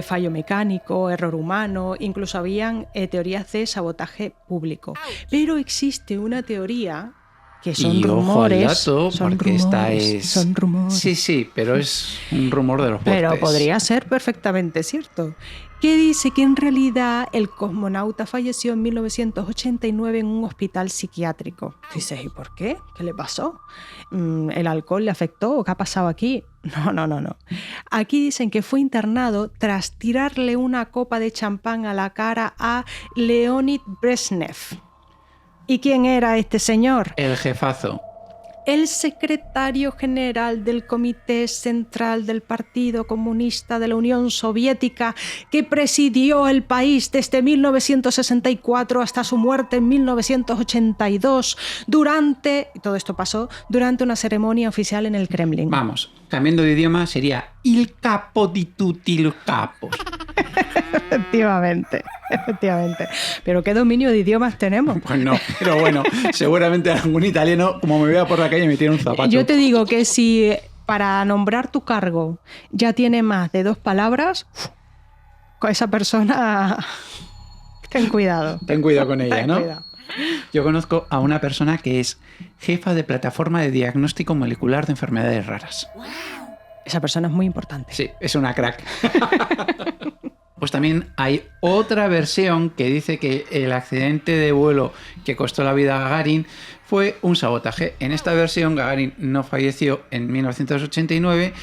fallo mecánico, error humano, incluso habían teorías de sabotaje público. Pero existe una teoría... que son rumores. Ojo al dato, porque son rumores. Sí, pero es un rumor de los fuertes. Pero podría ser perfectamente cierto. Que dice que en realidad el cosmonauta falleció en 1989 en un hospital psiquiátrico. Dices, ¿y por qué? ¿Qué le pasó? ¿El alcohol le afectó o qué ha pasado aquí? No. Aquí dicen que fue internado tras tirarle una copa de champán a la cara a Leonid Brezhnev. ¿Y quién era este señor? El jefazo. El secretario general del Comité Central del Partido Comunista de la Unión Soviética, que presidió el país desde 1964 hasta su muerte en 1982, todo esto pasó durante una ceremonia oficial en el Kremlin. Vamos, cambiando de idioma sería il capo di tutti los capos. Efectivamente. Pero ¿qué dominio de idiomas tenemos? Pues no, pero bueno, seguramente algún italiano, como me vea por la calle, me tiene un zapato. Yo te digo que si para nombrar tu cargo ya tiene más de 2 palabras, con esa persona ten cuidado. Ten cuidado con ella, ¿no? Cuidado. Yo conozco a una persona que es jefa de plataforma de diagnóstico molecular de enfermedades raras. Esa persona es muy importante. Sí, es una crack. Pues también hay otra versión que dice que el accidente de vuelo que costó la vida a Gagarin fue un sabotaje. En esta versión, Gagarin no falleció en 1989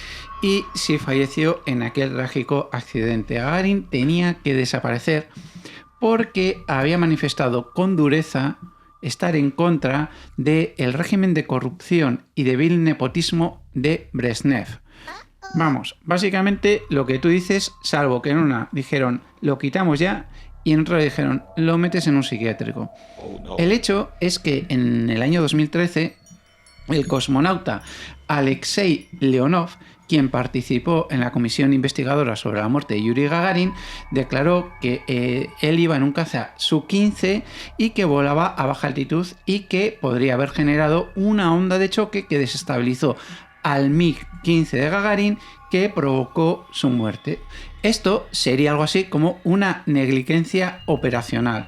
y sí falleció en aquel trágico accidente. Gagarin tenía que desaparecer porque había manifestado con dureza estar en contra del régimen de corrupción y de vil nepotismo de Brezhnev. Vamos, básicamente lo que tú dices, salvo que en una dijeron lo quitamos ya y en otra dijeron lo metes en un psiquiátrico. Oh, no. El hecho es que en el año 2013 el cosmonauta Alexei Leonov, quien participó en la comisión investigadora sobre la muerte de Yuri Gagarin, declaró que él iba en un caza Su-15 y que volaba a baja altitud y que podría haber generado una onda de choque que desestabilizó al MiG-15 de Gagarin, que provocó su muerte. Esto sería algo así como una negligencia operacional.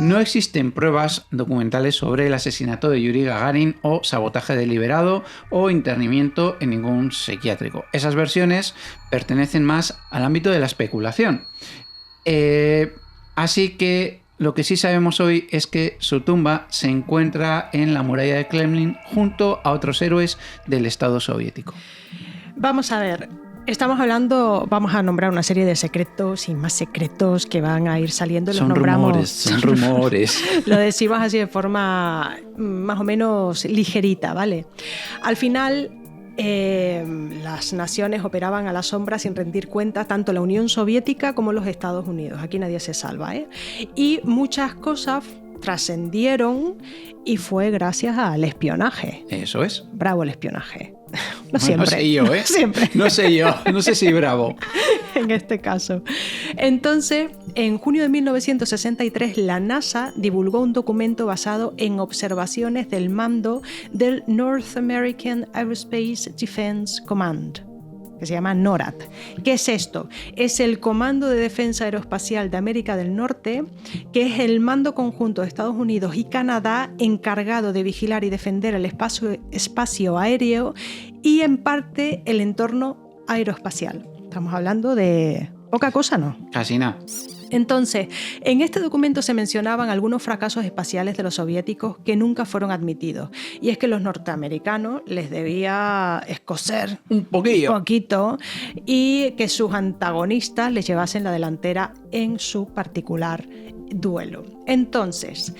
No existen pruebas documentales sobre el asesinato de Yuri Gagarin o sabotaje deliberado o internamiento en ningún psiquiátrico. Esas versiones pertenecen más al ámbito de la especulación. Así que lo que sí sabemos hoy es que su tumba se encuentra en la muralla de Kremlin junto a otros héroes del Estado soviético. Vamos a ver, vamos a nombrar una serie de secretos y más secretos que van a ir saliendo. Son rumores, son rumores. Lo decimos así de forma más o menos ligerita, ¿vale? Al final, las naciones operaban a la sombra sin rendir cuentas, tanto la Unión Soviética como los Estados Unidos. Aquí nadie se salva, ¿eh? Y muchas cosas trascendieron y fue gracias al espionaje. Eso es. Bravo el espionaje. No siempre. No sé yo, ¿eh? Siempre. No sé yo, no sé si bravo. En este caso. Entonces, en junio de 1963, la NASA divulgó un documento basado en observaciones del mando del North American Aerospace Defense Command, que se llama NORAD. ¿Qué es esto? Es el Comando de Defensa Aeroespacial de América del Norte, que es el mando conjunto de Estados Unidos y Canadá encargado de vigilar y defender el espacio aéreo y, en parte, el entorno aeroespacial. Estamos hablando de poca cosa, ¿no? Casi nada. Entonces, en este documento se mencionaban algunos fracasos espaciales de los soviéticos que nunca fueron admitidos. Y es que los norteamericanos les debía escocer un poquito y que sus antagonistas les llevasen la delantera en su particular duelo. Entonces,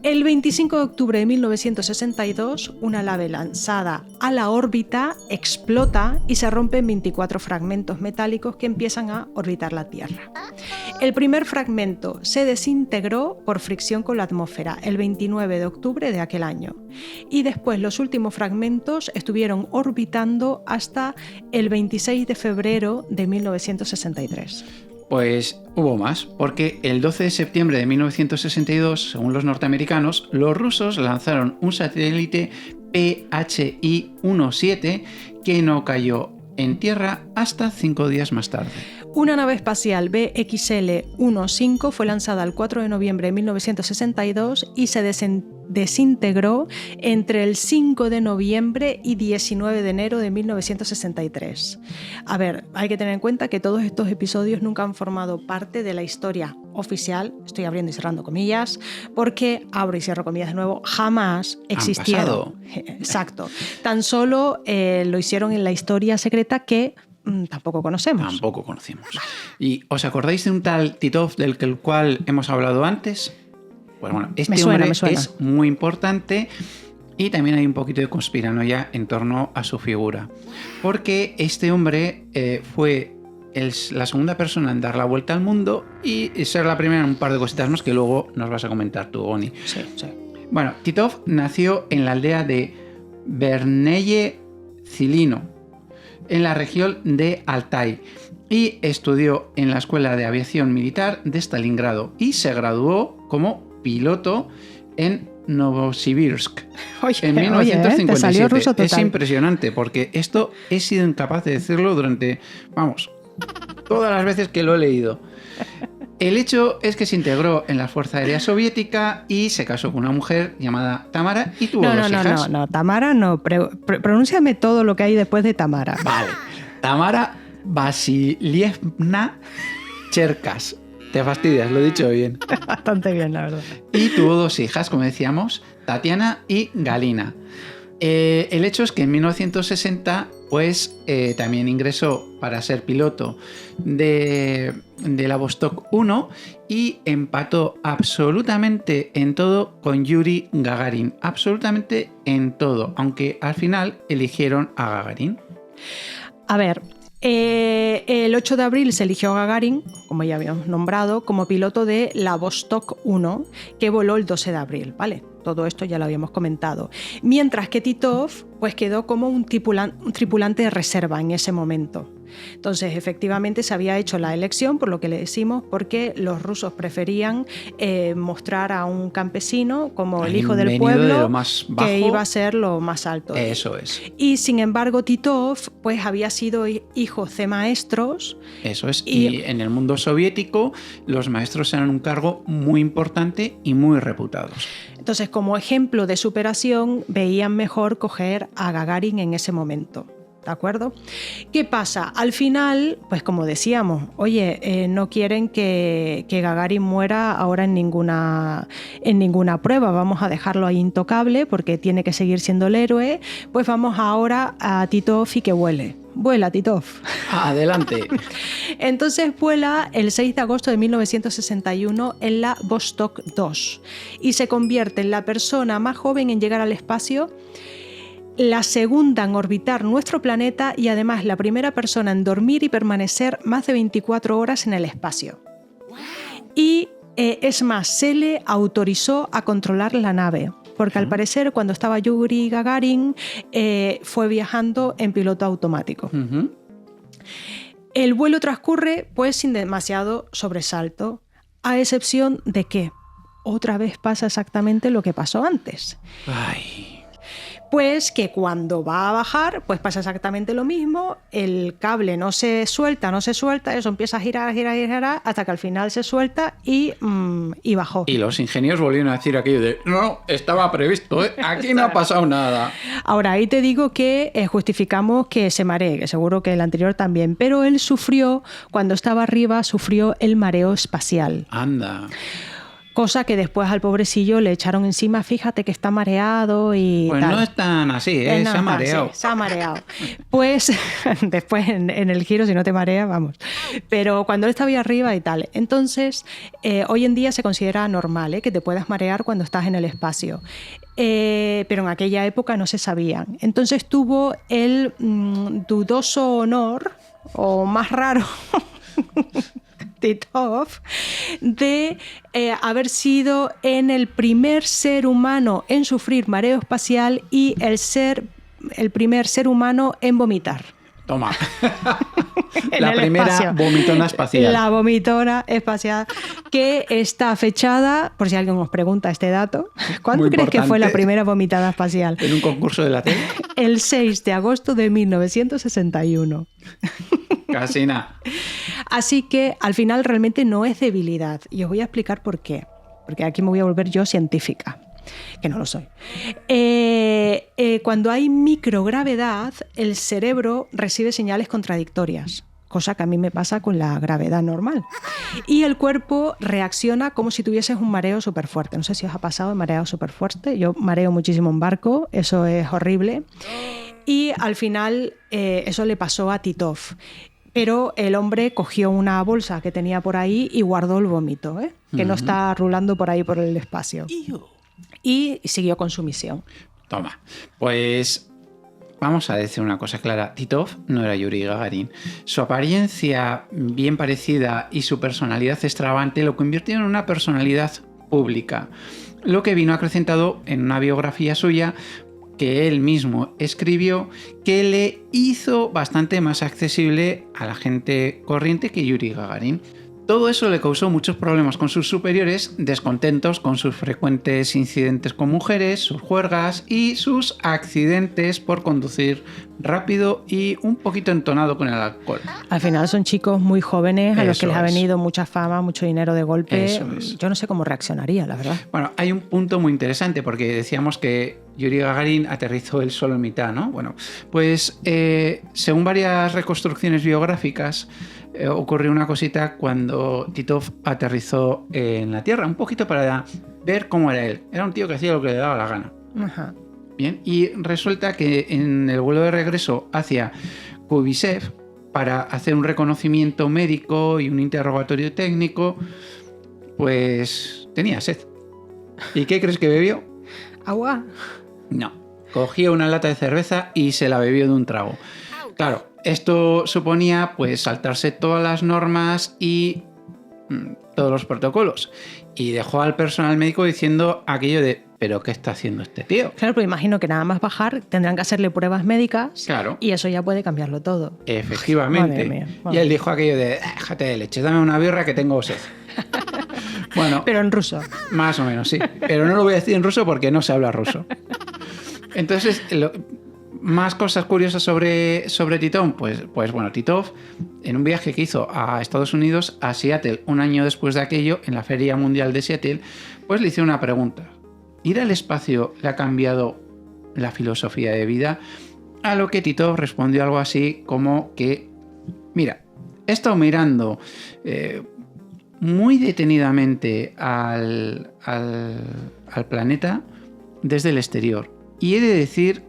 el 25 de octubre de 1962, una nave lanzada a la órbita explota y se rompe en 24 fragmentos metálicos que empiezan a orbitar la Tierra. El primer fragmento se desintegró por fricción con la atmósfera el 29 de octubre de aquel año y después los últimos fragmentos estuvieron orbitando hasta el 26 de febrero de 1963. Pues hubo más, porque el 12 de septiembre de 1962, según los norteamericanos, los rusos lanzaron un satélite PHI-17 que no cayó en tierra hasta 5 días más tarde. Una nave espacial BXL-15 fue lanzada el 4 de noviembre de 1962 y se desintegró entre el 5 de noviembre y 19 de enero de 1963. A ver, hay que tener en cuenta que todos estos episodios nunca han formado parte de la historia oficial, estoy abriendo y cerrando comillas, porque, abro y cierro comillas de nuevo, jamás existieron. Exacto. Tan solo lo hicieron en la historia secreta que tampoco conocemos. Tampoco conocemos. ¿Y os acordáis de un tal Titov del cual hemos hablado antes? Pues bueno, este hombre es muy importante y también hay un poquito de conspiranoia en torno a su figura. Porque este hombre fue la segunda persona en dar la vuelta al mundo y ser la primera en un par de cositas más que luego nos vas a comentar tú, Oni. Sí, sí. Bueno, Titov nació en la aldea de Verneye Zilino, en la región de Altai, y estudió en la Escuela de Aviación Militar de Stalingrado y se graduó como piloto en Novosibirsk en 1957. Te salió ruso total. Es impresionante porque esto he sido incapaz de decirlo durante, todas las veces que lo he leído. El hecho es que se integró en la Fuerza Aérea Soviética y se casó con una mujer llamada Tamara y tuvo dos hijas. No, Tamara no. Pronúnciame todo lo que hay después de Tamara. Vale. Tamara Vasilievna Cherkas. Te fastidias, lo he dicho bien. Bastante bien, la verdad. Y tuvo dos hijas, como decíamos, Tatiana y Galina. El hecho es que en 1960 también ingresó para ser piloto de la Vostok 1 y empató absolutamente en todo con Yuri Gagarin. Absolutamente en todo, aunque al final eligieron a Gagarin. A ver, el 8 de abril se eligió a Gagarin, como ya habíamos nombrado, como piloto de la Vostok 1, que voló el 12 de abril, ¿vale? Todo esto ya lo habíamos comentado. Mientras que Titov pues quedó como un tripulante de reserva en ese momento. Entonces, efectivamente, se había hecho la elección, por lo que le decimos, porque los rusos preferían mostrar a un campesino como el hijo del pueblo, de lo más bajo, que iba a ser lo más alto. Eso es. Y sin embargo, Titov pues había sido hijo de maestros. Eso es. Y en el mundo soviético, los maestros eran un cargo muy importante y muy reputados. Entonces, como ejemplo de superación, veían mejor coger a Gagarin en ese momento. ¿De acuerdo? ¿Qué pasa? Al final, pues como decíamos, oye, no quieren que Gagarin muera ahora en ninguna prueba, vamos a dejarlo ahí intocable porque tiene que seguir siendo el héroe, pues vamos ahora a Titov y que vuele. Vuela, Titov. Adelante. Entonces vuela el 6 de agosto de 1961 en la Vostok 2 y se convierte en la persona más joven en llegar al espacio, la segunda en orbitar nuestro planeta y además la primera persona en dormir y permanecer más de 24 horas en el espacio. Y es más, se le autorizó a controlar la nave, porque al parecer cuando estaba Yuri Gagarin fue viajando en piloto automático. El vuelo transcurre pues sin demasiado sobresalto, a excepción de que otra vez pasa exactamente lo que pasó antes. Ay. Pues que cuando va a bajar, pues pasa exactamente lo mismo, el cable no se suelta, eso empieza a girar, hasta que al final se suelta y bajó. Y los ingenieros volvieron a decir aquello de, no, estaba previsto, aquí no ha pasado nada. Ahora, ahí te digo que justificamos que se maree, que seguro que el anterior también, pero él sufrió, cuando estaba arriba, sufrió el mareo espacial. Anda. Cosa que después al pobrecillo le echaron encima, fíjate que está mareado y pues tal. No es tan así, se ha mareado. Sí, se ha mareado. Pues después en el giro, si no te mareas, vamos. Pero cuando él estaba ahí arriba y tal. Entonces, hoy en día se considera normal que te puedas marear cuando estás en el espacio. Pero en aquella época no se sabía. Entonces tuvo el dudoso honor, o más raro... Titov, de haber sido el primer ser humano en sufrir mareo espacial y el primer ser humano en vomitar. Toma. La primera espacio. Vomitona espacial. La vomitona espacial, que está fechada, por si alguien os pregunta este dato, ¿cuándo crees que fue la primera vomitada espacial? ¿En un concurso de la tele? El 6 de agosto de 1961. Casi nada. Así que al final realmente no es debilidad. Y os voy a explicar por qué. Porque aquí me voy a volver yo científica, que no lo soy. Cuando hay microgravedad, el cerebro recibe señales contradictorias, cosa que a mí me pasa con la gravedad normal. Y el cuerpo reacciona como si tuvieses un mareo súper fuerte. No sé si os ha pasado el mareo súper fuerte. Yo mareo muchísimo en barco, eso es horrible. Y al final eso le pasó a Titov. Pero el hombre cogió una bolsa que tenía por ahí y guardó el vómito, que no está rulando por ahí por el espacio. Y siguió con su misión. Toma, pues vamos a decir una cosa clara. Titov no era Yuri Gagarin. Su apariencia bien parecida y su personalidad extravagante lo convirtieron en una personalidad pública, lo que vino acrecentado en una biografía suya que él mismo escribió, que le hizo bastante más accesible a la gente corriente que Yuri Gagarin. Todo eso le causó muchos problemas con sus superiores, descontentos con sus frecuentes incidentes con mujeres, sus juergas y sus accidentes por conducir rápido y un poquito entonado con el alcohol. Al final son chicos muy jóvenes a los que les ha venido mucha fama, mucho dinero de golpe. Yo no sé cómo reaccionaría, la verdad. Bueno, hay un punto muy interesante porque decíamos que Yuri Gagarin aterrizó él solo en mitad, ¿no? Bueno, pues según varias reconstrucciones biográficas, ocurrió una cosita cuando Titov aterrizó en la Tierra, un poquito para ver cómo era él. Era un tío que hacía lo que le daba la gana. Ajá. Bien, y resulta que en el vuelo de regreso hacia Kuibysev, para hacer un reconocimiento médico y un interrogatorio técnico, pues tenía sed. ¿Y qué crees que bebió? ¿Agua? No, cogió una lata de cerveza y se la bebió de un trago. Claro, esto suponía pues saltarse todas las normas y todos los protocolos. Y dejó al personal médico diciendo aquello de, ¿pero qué está haciendo este tío? Claro, pues imagino que nada más bajar tendrán que hacerle pruebas médicas. Claro. Y eso ya puede cambiarlo todo. Efectivamente. Madre mía, Y él dijo aquello de, déjate de leche, dame una birra que tengo sed. Bueno, pero en ruso. Más o menos, sí. Pero no lo voy a decir en ruso porque no se habla ruso. Entonces, más cosas curiosas sobre Titov. Pues bueno, Titov, en un viaje que hizo a Estados Unidos, a Seattle, un año después de aquello, en la Feria Mundial de Seattle, pues le hice una pregunta. ¿Ir al espacio le ha cambiado la filosofía de vida? A lo que Titov respondió algo así como que, mira, he estado mirando muy detenidamente al planeta desde el exterior. Y he de decir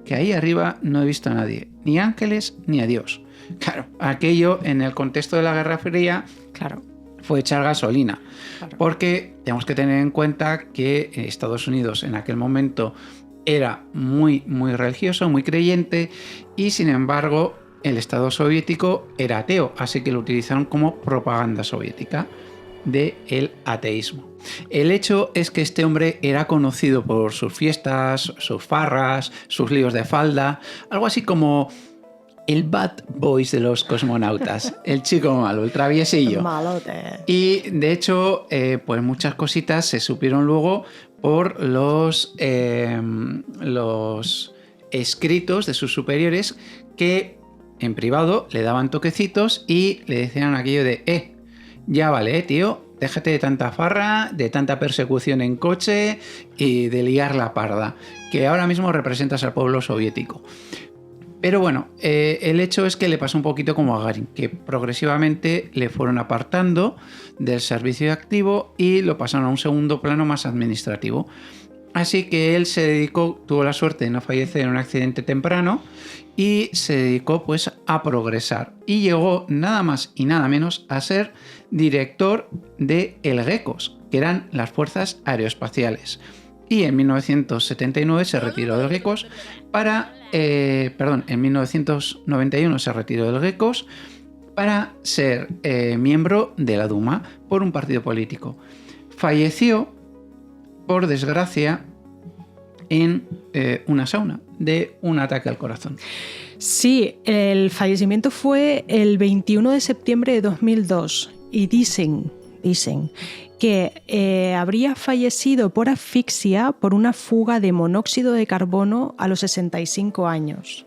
que ahí arriba no he visto a nadie, ni ángeles ni a Dios. Claro, aquello en el contexto de la Guerra Fría, claro, fue echar gasolina. Claro. Porque tenemos que tener en cuenta que Estados Unidos en aquel momento era muy, muy religioso, muy creyente, y sin embargo el Estado soviético era ateo, así que lo utilizaron como propaganda soviética del ateísmo. El hecho es que este hombre era conocido por sus fiestas, sus farras, sus líos de falda, algo así como el bad boys de los cosmonautas, el chico malo, el traviesillo. Malote. Y de hecho, pues muchas cositas se supieron luego por los escritos de sus superiores que en privado le daban toquecitos y le decían aquello de ya vale, tío, déjate de tanta farra, de tanta persecución en coche y de liar la parda, que ahora mismo representas al pueblo soviético. Pero bueno, el hecho es que le pasó un poquito como a Gagarin, que progresivamente le fueron apartando del servicio activo y lo pasaron a un segundo plano más administrativo. Así que él se dedicó, tuvo la suerte de no fallecer en un accidente temprano y se dedicó pues a progresar. Y llegó nada más y nada menos a ser director de el GECOS, que eran las Fuerzas Aeroespaciales. Y en 1979 se retiró del GECOS en 1991 se retiró del GECOS para ser miembro de la Duma por un partido político. Falleció, por desgracia, en una sauna de un ataque al corazón. Sí, el fallecimiento fue el 21 de septiembre de 2002 y dicen que habría fallecido por asfixia por una fuga de monóxido de carbono a los 65 años.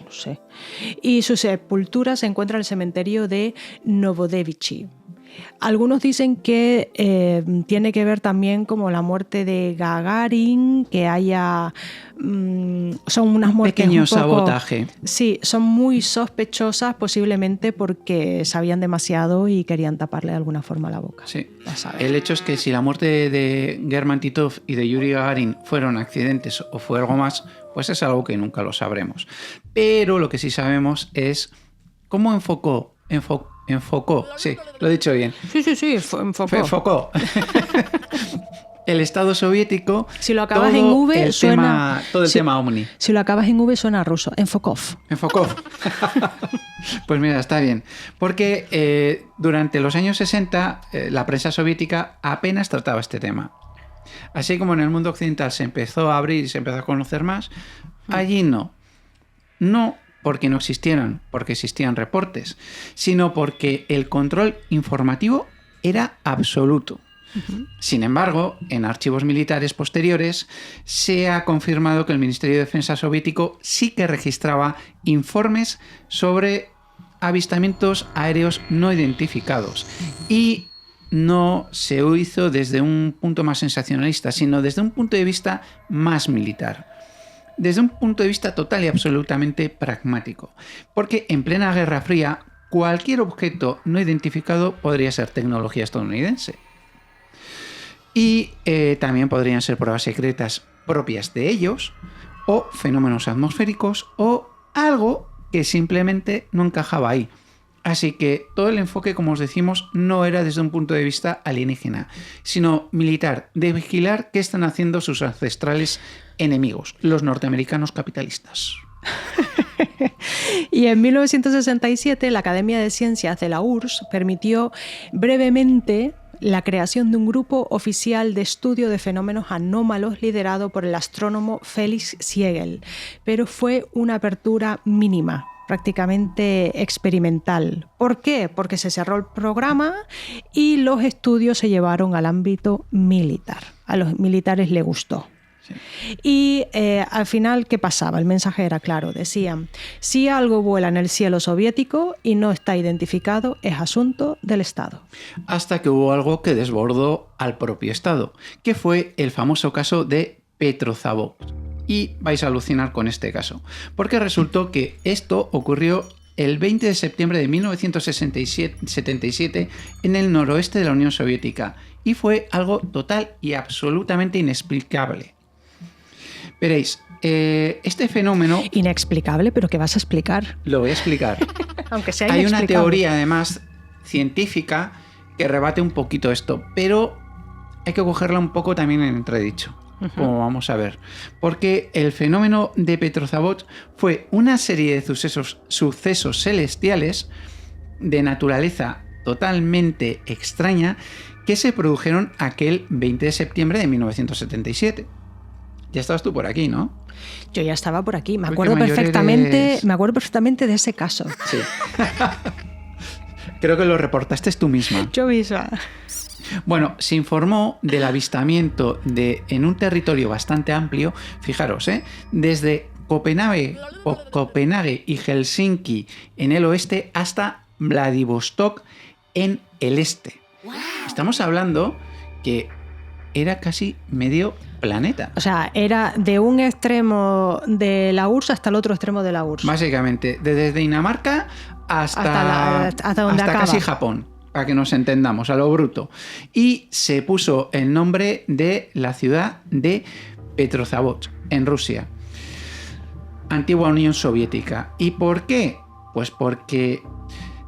No sé. Y su sepultura se encuentra en el cementerio de Novodevichy. Algunos dicen que tiene que ver también como la muerte de Gagarin, que haya... son unas muertes pequeño un poco, sabotaje. Sí, son muy sospechosas posiblemente porque sabían demasiado y querían taparle de alguna forma la boca. Sí. El hecho es que si la muerte de Germán Titov y de Yuri Gagarin fueron accidentes o fue algo más, pues es algo que nunca lo sabremos. Pero lo que sí sabemos es cómo enfocó, sí, lo he dicho bien. Sí, enfocó. El Estado soviético. Si lo acabas en V, suena. Todo el tema OVNI. Si lo acabas en V, suena ruso. Enfocó. Pues mira, está bien. Porque durante los años 60, la prensa soviética apenas trataba este tema. Así como en el mundo occidental se empezó a abrir y se empezó a conocer más, allí no. No porque no existieran, porque existían reportes, sino porque el control informativo era absoluto. Sin embargo, en archivos militares posteriores se ha confirmado que el Ministerio de Defensa soviético sí que registraba informes sobre avistamientos aéreos no identificados y no se hizo desde un punto más sensacionalista, sino desde un punto de vista más militar. Desde un punto de vista total y absolutamente pragmático, porque en plena Guerra Fría cualquier objeto no identificado podría ser tecnología estadounidense. Y también podrían ser pruebas secretas propias de ellos, o fenómenos atmosféricos, o algo que simplemente no encajaba ahí. Así que todo el enfoque, como os decimos, no era desde un punto de vista alienígena, sino militar, de vigilar qué están haciendo sus ancestrales enemigos, los norteamericanos capitalistas. Y en 1967 la Academia de Ciencias de la URSS permitió brevemente la creación de un grupo oficial de estudio de fenómenos anómalos liderado por el astrónomo Felix Siegel, pero fue una apertura mínima, prácticamente experimental. ¿Por qué? Porque se cerró el programa y los estudios se llevaron al ámbito militar. A los militares les gustó. Sí. Y al final, ¿qué pasaba? El mensaje era claro. Decían, si algo vuela en el cielo soviético y no está identificado, es asunto del Estado. Hasta que hubo algo que desbordó al propio Estado, que fue el famoso caso de Petrozavodsk. Y vais a alucinar con este caso, porque resultó que esto ocurrió el 20 de septiembre de 1977 en el noroeste de la Unión Soviética y fue algo total y absolutamente inexplicable. Veréis, este fenómeno... Inexplicable, pero ¿qué vas a explicar? Lo voy a explicar. Aunque sea Hay inexplicable. una teoría, además, científica que rebate un poquito esto, pero hay que cogerla un poco también en entredicho. Como vamos a ver, porque el fenómeno de Petrozavodsk fue una serie de sucesos celestiales de naturaleza totalmente extraña que se produjeron aquel 20 de septiembre de 1977. Ya estabas tú por aquí, ¿no? Yo ya estaba por aquí, me acuerdo perfectamente de ese caso. Sí. Creo que lo reportaste tú misma. Yo misma. Bueno, se informó del avistamiento en un territorio bastante amplio, fijaros, desde Copenhague y Helsinki en el oeste hasta Vladivostok en el este. Estamos hablando que era casi medio planeta. O sea, era de un extremo de la URSS hasta el otro extremo de la URSS. Básicamente, desde Dinamarca hasta casi Japón. Para que nos entendamos, a lo bruto. Y se puso el nombre de la ciudad de Petrozavodsk, en Rusia. Antigua Unión Soviética. ¿Y por qué? Pues porque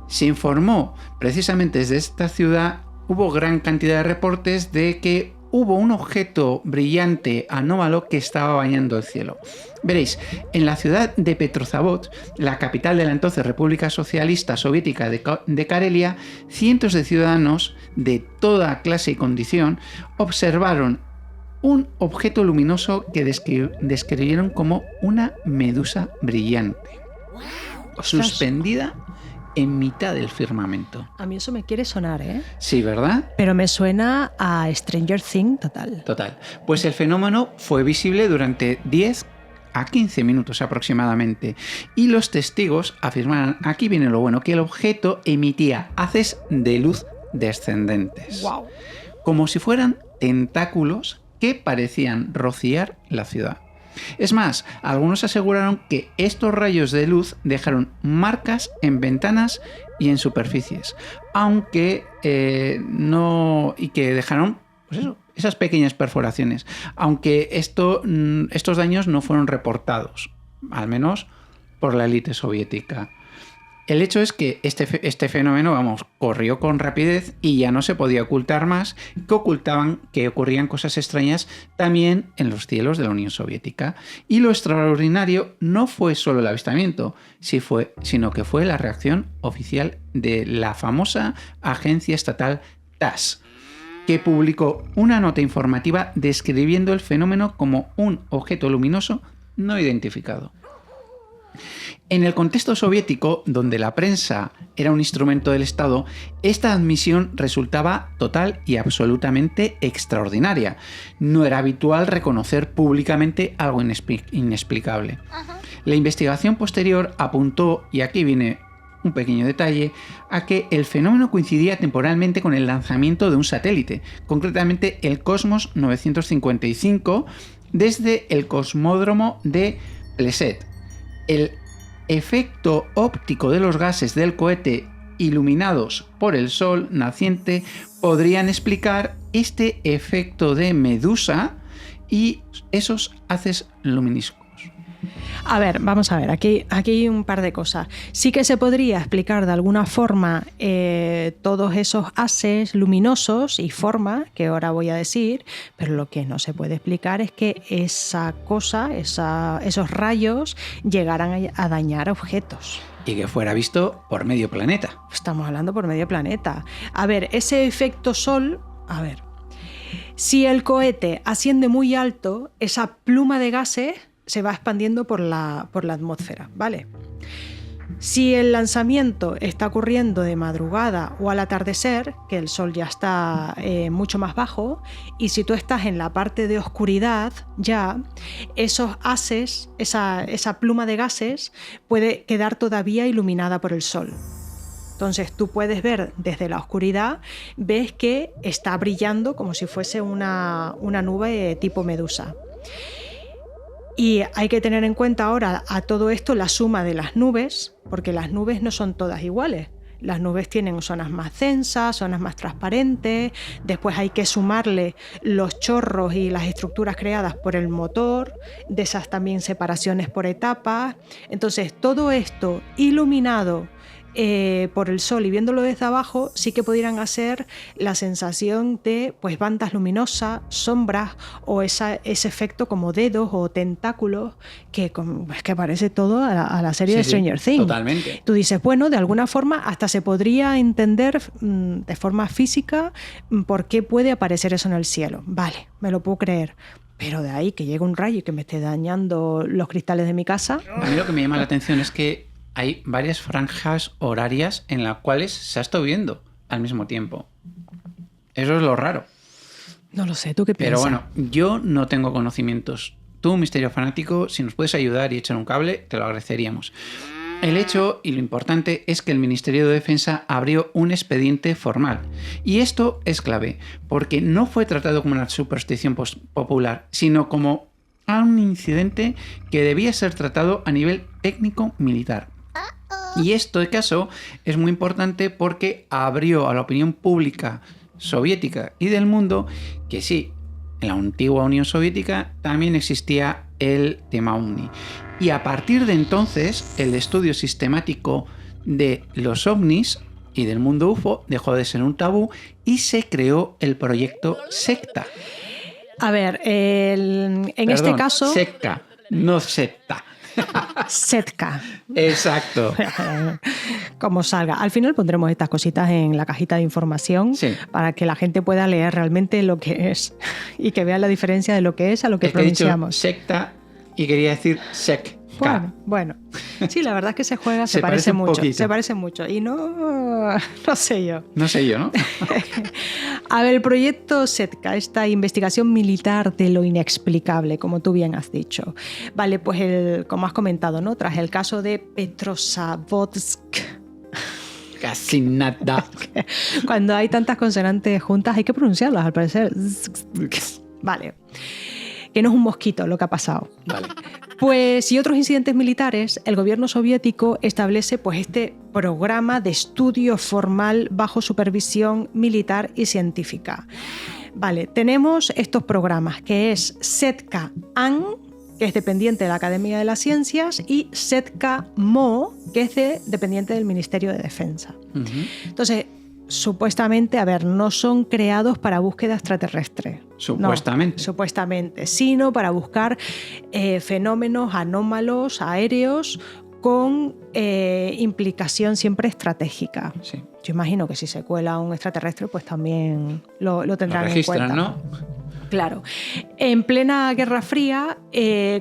se informó precisamente desde esta ciudad, hubo gran cantidad de reportes de que hubo un objeto brillante anómalo que estaba bañando el cielo. Veréis, en la ciudad de Petrozavodsk, la capital de la entonces República Socialista Soviética de Karelia, cientos de ciudadanos de toda clase y condición observaron un objeto luminoso que describieron como una medusa brillante, suspendida en mitad del firmamento. A mí eso me quiere sonar, ¿eh? Sí, ¿verdad? Pero me suena a Stranger Things total. Total. Pues el fenómeno fue visible durante 10 a 15 minutos aproximadamente. Y los testigos afirmaron, aquí viene lo bueno, que el objeto emitía haces de luz descendentes. ¡Wow! Como si fueran tentáculos que parecían rociar la ciudad. Es más, algunos aseguraron que estos rayos de luz dejaron marcas en ventanas y en superficies, aunque y que dejaron, pues eso, esas pequeñas perforaciones, aunque estos daños no fueron reportados, al menos por la élite soviética. El hecho es que este fenómeno, corrió con rapidez y ya no se podía ocultar más, que ocurrían cosas extrañas también en los cielos de la Unión Soviética. Y lo extraordinario no fue solo el avistamiento, sino que fue la reacción oficial de la famosa agencia estatal TASS, que publicó una nota informativa describiendo el fenómeno como un objeto luminoso no identificado. En el contexto soviético, donde la prensa era un instrumento del Estado, esta admisión resultaba total y absolutamente extraordinaria. No era habitual reconocer públicamente algo inexplicable. La investigación posterior apuntó, y aquí viene un pequeño detalle, a que el fenómeno coincidía temporalmente con el lanzamiento de un satélite, concretamente el Cosmos 955, desde el cosmódromo de Pleset. El efecto óptico de los gases del cohete iluminados por el sol naciente podrían explicar este efecto de medusa y esos haces luminiscos. A ver, vamos a ver, aquí hay un par de cosas. Sí que se podría explicar de alguna forma todos esos haces luminosos y formas, que ahora voy a decir, pero lo que no se puede explicar es que esa cosa, esos rayos llegaran a dañar objetos. Y que fuera visto por medio planeta. Estamos hablando por medio planeta. A ver, ese efecto sol, a ver, si el cohete asciende muy alto, esa pluma de gases se va expandiendo por la atmósfera, ¿vale? Si el lanzamiento está ocurriendo de madrugada o al atardecer, que el sol ya está mucho más bajo, y si tú estás en la parte de oscuridad ya, esos haces, esa pluma de gases puede quedar todavía iluminada por el sol. Entonces tú puedes ver desde la oscuridad, ves que está brillando como si fuese una nube tipo medusa. Y hay que tener en cuenta ahora a todo esto la suma de las nubes, porque las nubes no son todas iguales. Las nubes tienen zonas más densas, zonas más transparentes, después hay que sumarle los chorros y las estructuras creadas por el motor, de esas también separaciones por etapas. Entonces todo esto iluminado por el sol y viéndolo desde abajo, sí que pudieran hacer la sensación de pues bandas luminosas, sombras o ese efecto como dedos o tentáculos que parece todo a la serie de Stranger Things. Totalmente. Tú dices, bueno, de alguna forma hasta se podría entender de forma física por qué puede aparecer eso en el cielo. Vale, me lo puedo creer. Pero de ahí que llegue un rayo y que me esté dañando los cristales de mi casa. A mí lo que me llama la atención es que hay varias franjas horarias en las cuales se ha estado viendo al mismo tiempo. Eso es lo raro. No lo sé, ¿tú qué piensas? Pero bueno, yo no tengo conocimientos. Tú, Misterio Fanático, si nos puedes ayudar y echar un cable, te lo agradeceríamos. El hecho y lo importante es que el Ministerio de Defensa abrió un expediente formal. Y esto es clave, porque no fue tratado como una superstición popular, sino como un incidente que debía ser tratado a nivel técnico-militar. Y este caso es muy importante porque abrió a la opinión pública soviética y del mundo que sí, en la antigua Unión Soviética también existía el tema OVNI. Y a partir de entonces, el estudio sistemático de los ovnis y del mundo UFO dejó de ser un tabú y se creó el proyecto SECTA. A ver, este caso... SECTA, no SECTA. SETCA. Exacto. Como salga. Al final pondremos estas cositas en la cajita de información para que la gente pueda leer realmente lo que es y que vea la diferencia de lo que es a lo que pronunciamos. He dicho secta y quería decir SECTA. Bueno. Sí, la verdad es que se juega, se parece mucho. Se parece mucho. Y no sé yo. No sé yo, ¿no? A ver, el proyecto SETCA, esta investigación militar de lo inexplicable, como tú bien has dicho. Vale, pues como has comentado, ¿no? Tras el caso de Petrozavodsk. Casi nada. Cuando hay tantas consonantes juntas hay que pronunciarlas, al parecer. Vale. Que no es un mosquito lo que ha pasado. Vale. Pues y otros incidentes militares, el gobierno soviético establece pues este programa de estudio formal bajo supervisión militar y científica. Vale, tenemos estos programas que es SETCA-AN, que es dependiente de la Academia de las Ciencias, y SETCA-MO, que es dependiente del Ministerio de Defensa. Uh-huh. Entonces, supuestamente, no son creados para búsqueda extraterrestre. Supuestamente. No, supuestamente, sino para buscar fenómenos anómalos, aéreos, con implicación siempre estratégica. Sí. Yo imagino que si se cuela un extraterrestre, pues también lo tendrán en cuenta. ¿No? Claro. En plena Guerra Fría,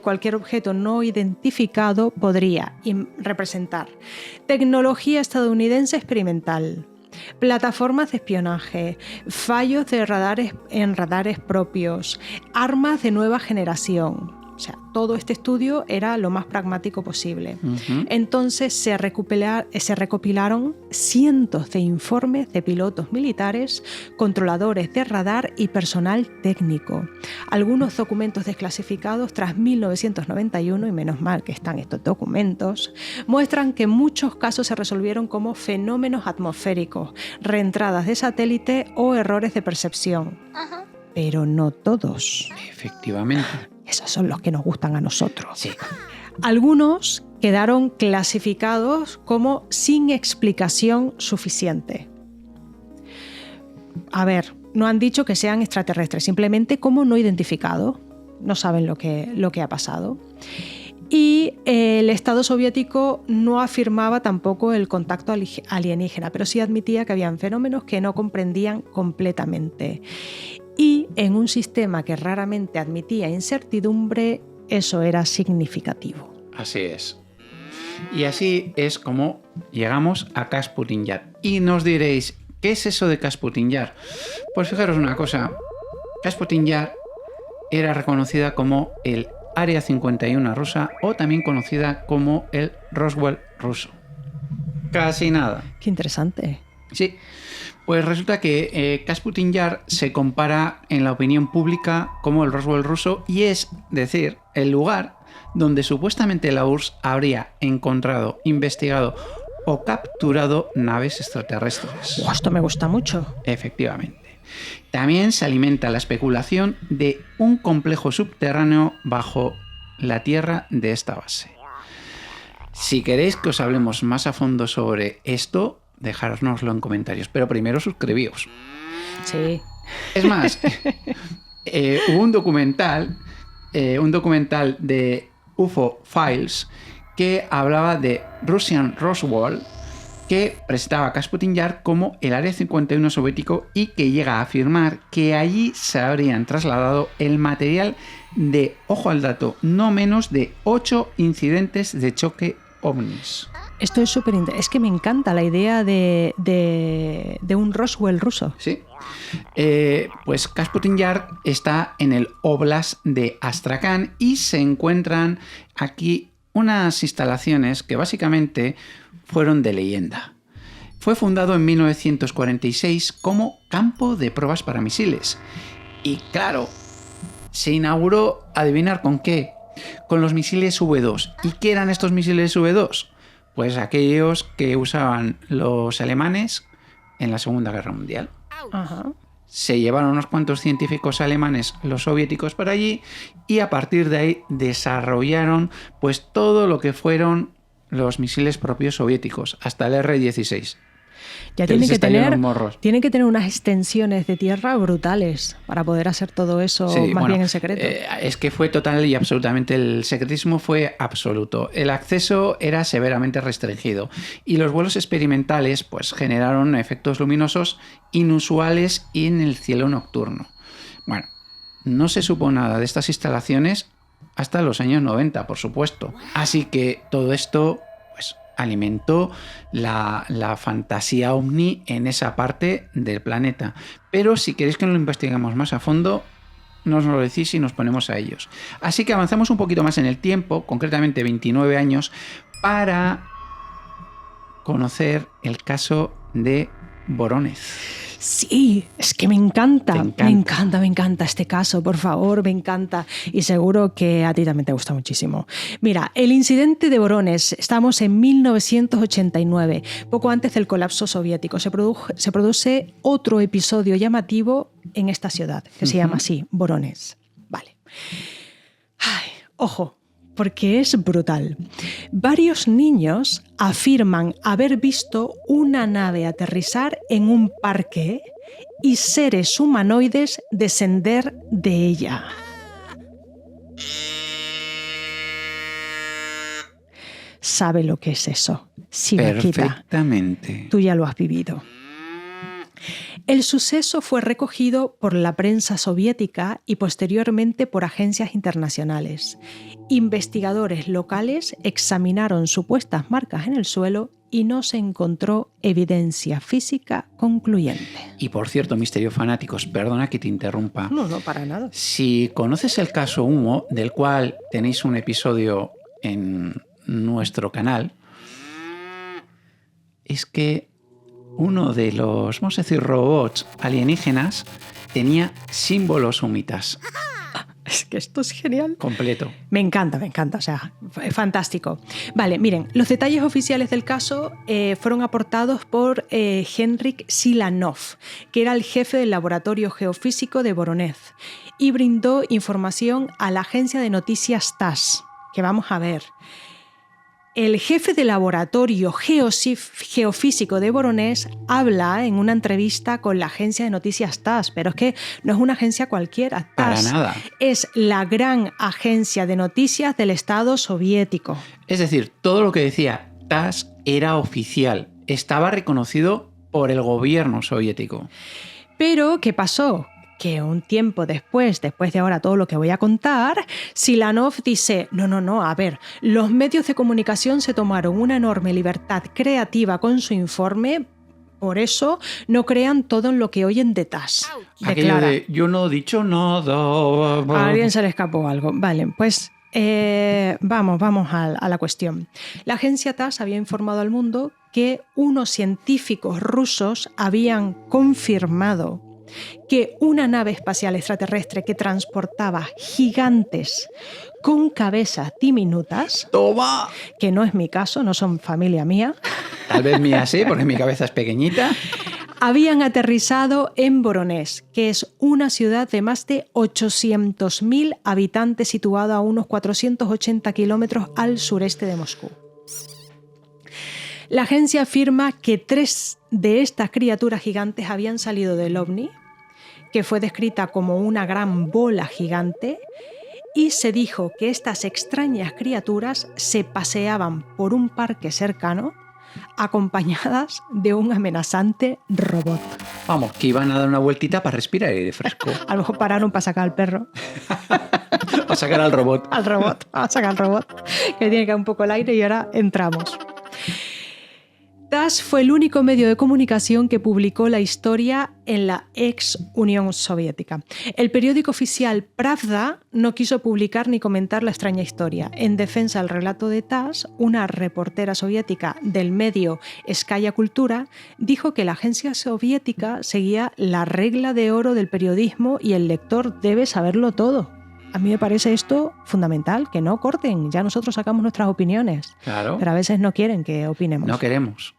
cualquier objeto no identificado podría representar tecnología estadounidense experimental, plataformas de espionaje, fallos de radares propios, armas de nueva generación. O sea, todo este estudio era lo más pragmático posible. Uh-huh. Entonces se recopilaron cientos de informes de pilotos militares, controladores de radar y personal técnico. Algunos documentos desclasificados tras 1991, y menos mal que están estos documentos, muestran que muchos casos se resolvieron como fenómenos atmosféricos, reentradas de satélite o errores de percepción. Uh-huh. Pero no todos. Efectivamente. Esos son los que nos gustan a nosotros. Sí. Algunos quedaron clasificados como sin explicación suficiente. A ver, no han dicho que sean extraterrestres, simplemente como no identificados. No saben lo que ha pasado. Y el Estado soviético no afirmaba tampoco el contacto alienígena, pero sí admitía que habían fenómenos que no comprendían completamente. Y en un sistema que raramente admitía incertidumbre, eso era significativo. Así es. Y así es como llegamos a Kasputin Yar. Y nos diréis, ¿qué es eso de Kasputin Yar? Pues fijaros una cosa, Kasputin Yar era reconocida como el Área 51 rusa o también conocida como el Roswell ruso. Casi nada. Qué interesante. Sí, pues resulta que Kasputin Yar se compara en la opinión pública como el Roswell ruso y es decir, el lugar donde supuestamente la URSS habría encontrado, investigado o capturado naves extraterrestres. Esto me gusta mucho. Efectivamente. También se alimenta la especulación de un complejo subterráneo bajo la tierra de esta base. Si queréis que os hablemos más a fondo sobre esto, dejárnoslo en comentarios, pero primero suscribíos. Sí. Es más, hubo un documental de UFO Files que hablaba de Russian Roswell, que presentaba a Kasputin Yar como el Área 51 soviético y que llega a afirmar que allí se habrían trasladado el material de, ojo al dato, no menos de 8 incidentes de choque ovnis. Esto es súper interesante. Es que me encanta la idea de un Roswell ruso. Sí. Pues Kasputin Yar está en el Oblast de Astrakhan y se encuentran aquí unas instalaciones que básicamente fueron de leyenda. Fue fundado en 1946 como campo de pruebas para misiles. Y claro, se inauguró, adivinar con qué, con los misiles V2. ¿Y qué eran estos misiles V2? Pues aquellos que usaban los alemanes en la Segunda Guerra Mundial. Ajá. Se llevaron unos cuantos científicos alemanes, los soviéticos, para allí y a partir de ahí desarrollaron pues todo lo que fueron los misiles propios soviéticos, hasta el R-16. Ya tienen que tener unas extensiones de tierra brutales para poder hacer todo eso bien en secreto. Es que fue total y absolutamente, el secretismo fue absoluto. El acceso era severamente restringido y los vuelos experimentales pues generaron efectos luminosos inusuales en el cielo nocturno. Bueno, no se supo nada de estas instalaciones hasta los años 90, por supuesto. Así que todo esto pues alimentó la fantasía ovni en esa parte del planeta. Pero si queréis que lo investiguemos más a fondo, nos lo decís y nos ponemos a ellos. Así que avanzamos un poquito más en el tiempo, concretamente 29 años, para conocer el caso de Vorónezh. Sí, es que me encanta este caso, por favor, me encanta. Y seguro que a ti también te gusta muchísimo. Mira, el incidente de Vorónezh, estamos en 1989, poco antes del colapso soviético. Se produce otro episodio llamativo en esta ciudad, que se llama así, Vorónezh. Vale. Ay, ojo, porque es brutal. Varios niños afirman haber visto una nave aterrizar en un parque y seres humanoides descender de ella. ¿Sabe lo que es eso? Sí, perfectamente. Tú ya lo has vivido. El suceso fue recogido por la prensa soviética y posteriormente por agencias internacionales. Investigadores locales examinaron supuestas marcas en el suelo y no se encontró evidencia física concluyente. Y por cierto, Misterio Fanáticos, perdona que te interrumpa. No, para nada. Si conoces el caso Humo, del cual tenéis un episodio en nuestro canal, es que uno de los, vamos a decir, robots alienígenas tenía símbolos humitas. Es que esto es genial. Completo. Me encanta, o sea, es fantástico. Vale, miren, los detalles oficiales del caso fueron aportados por Henrik Silanov, que era el jefe del laboratorio geofísico de Vorónezh, y brindó información a la agencia de noticias TASS. que vamos a ver. El jefe de laboratorio geofísico de Voronezh habla en una entrevista con la agencia de noticias TASS, pero es que no es una agencia cualquiera. Para TASS nada. es la gran agencia de noticias del Estado soviético. Es decir, todo lo que decía TASS era oficial, estaba reconocido por el gobierno soviético. Pero, ¿qué pasó? Que un tiempo después de ahora todo lo que voy a contar, Silanov dice, no, a ver, los medios de comunicación se tomaron una enorme libertad creativa con su informe, por eso no crean todo en lo que oyen de TASS. Aquello de, yo no he dicho nada. A alguien se le escapó algo. Vale, pues vamos a la cuestión. La agencia TASS había informado al mundo que unos científicos rusos habían confirmado que una nave espacial extraterrestre que transportaba gigantes con cabezas diminutas, ¡Toma! que no es mi caso, no son familia mía, Tal vez mía sí, porque mi cabeza es pequeñita. habían aterrizado en Voronezh, que es una ciudad de más de 800.000 habitantes situada a unos 480 kilómetros al sureste de Moscú. La agencia afirma que 3 de estas criaturas gigantes habían salido del OVNI, que fue descrita como una gran bola gigante, y se dijo que estas extrañas criaturas se paseaban por un parque cercano acompañadas de un amenazante robot. Vamos, que iban a dar una vueltita para respirar aire fresco. A lo mejor pararon para sacar al perro. Para sacar al robot. Al robot, a sacar al robot, que tiene que dar un poco el aire y ahora entramos. TASS fue el único medio de comunicación que publicó la historia en la ex Unión Soviética. El periódico oficial Pravda no quiso publicar ni comentar la extraña historia. En defensa del relato de TASS, una reportera soviética del medio Skaya Kultura dijo que la agencia soviética seguía la regla de oro del periodismo y el lector debe saberlo todo. A mí me parece esto fundamental, que no corten, ya nosotros sacamos nuestras opiniones, Claro. pero a veces no quieren que opinemos. No queremos.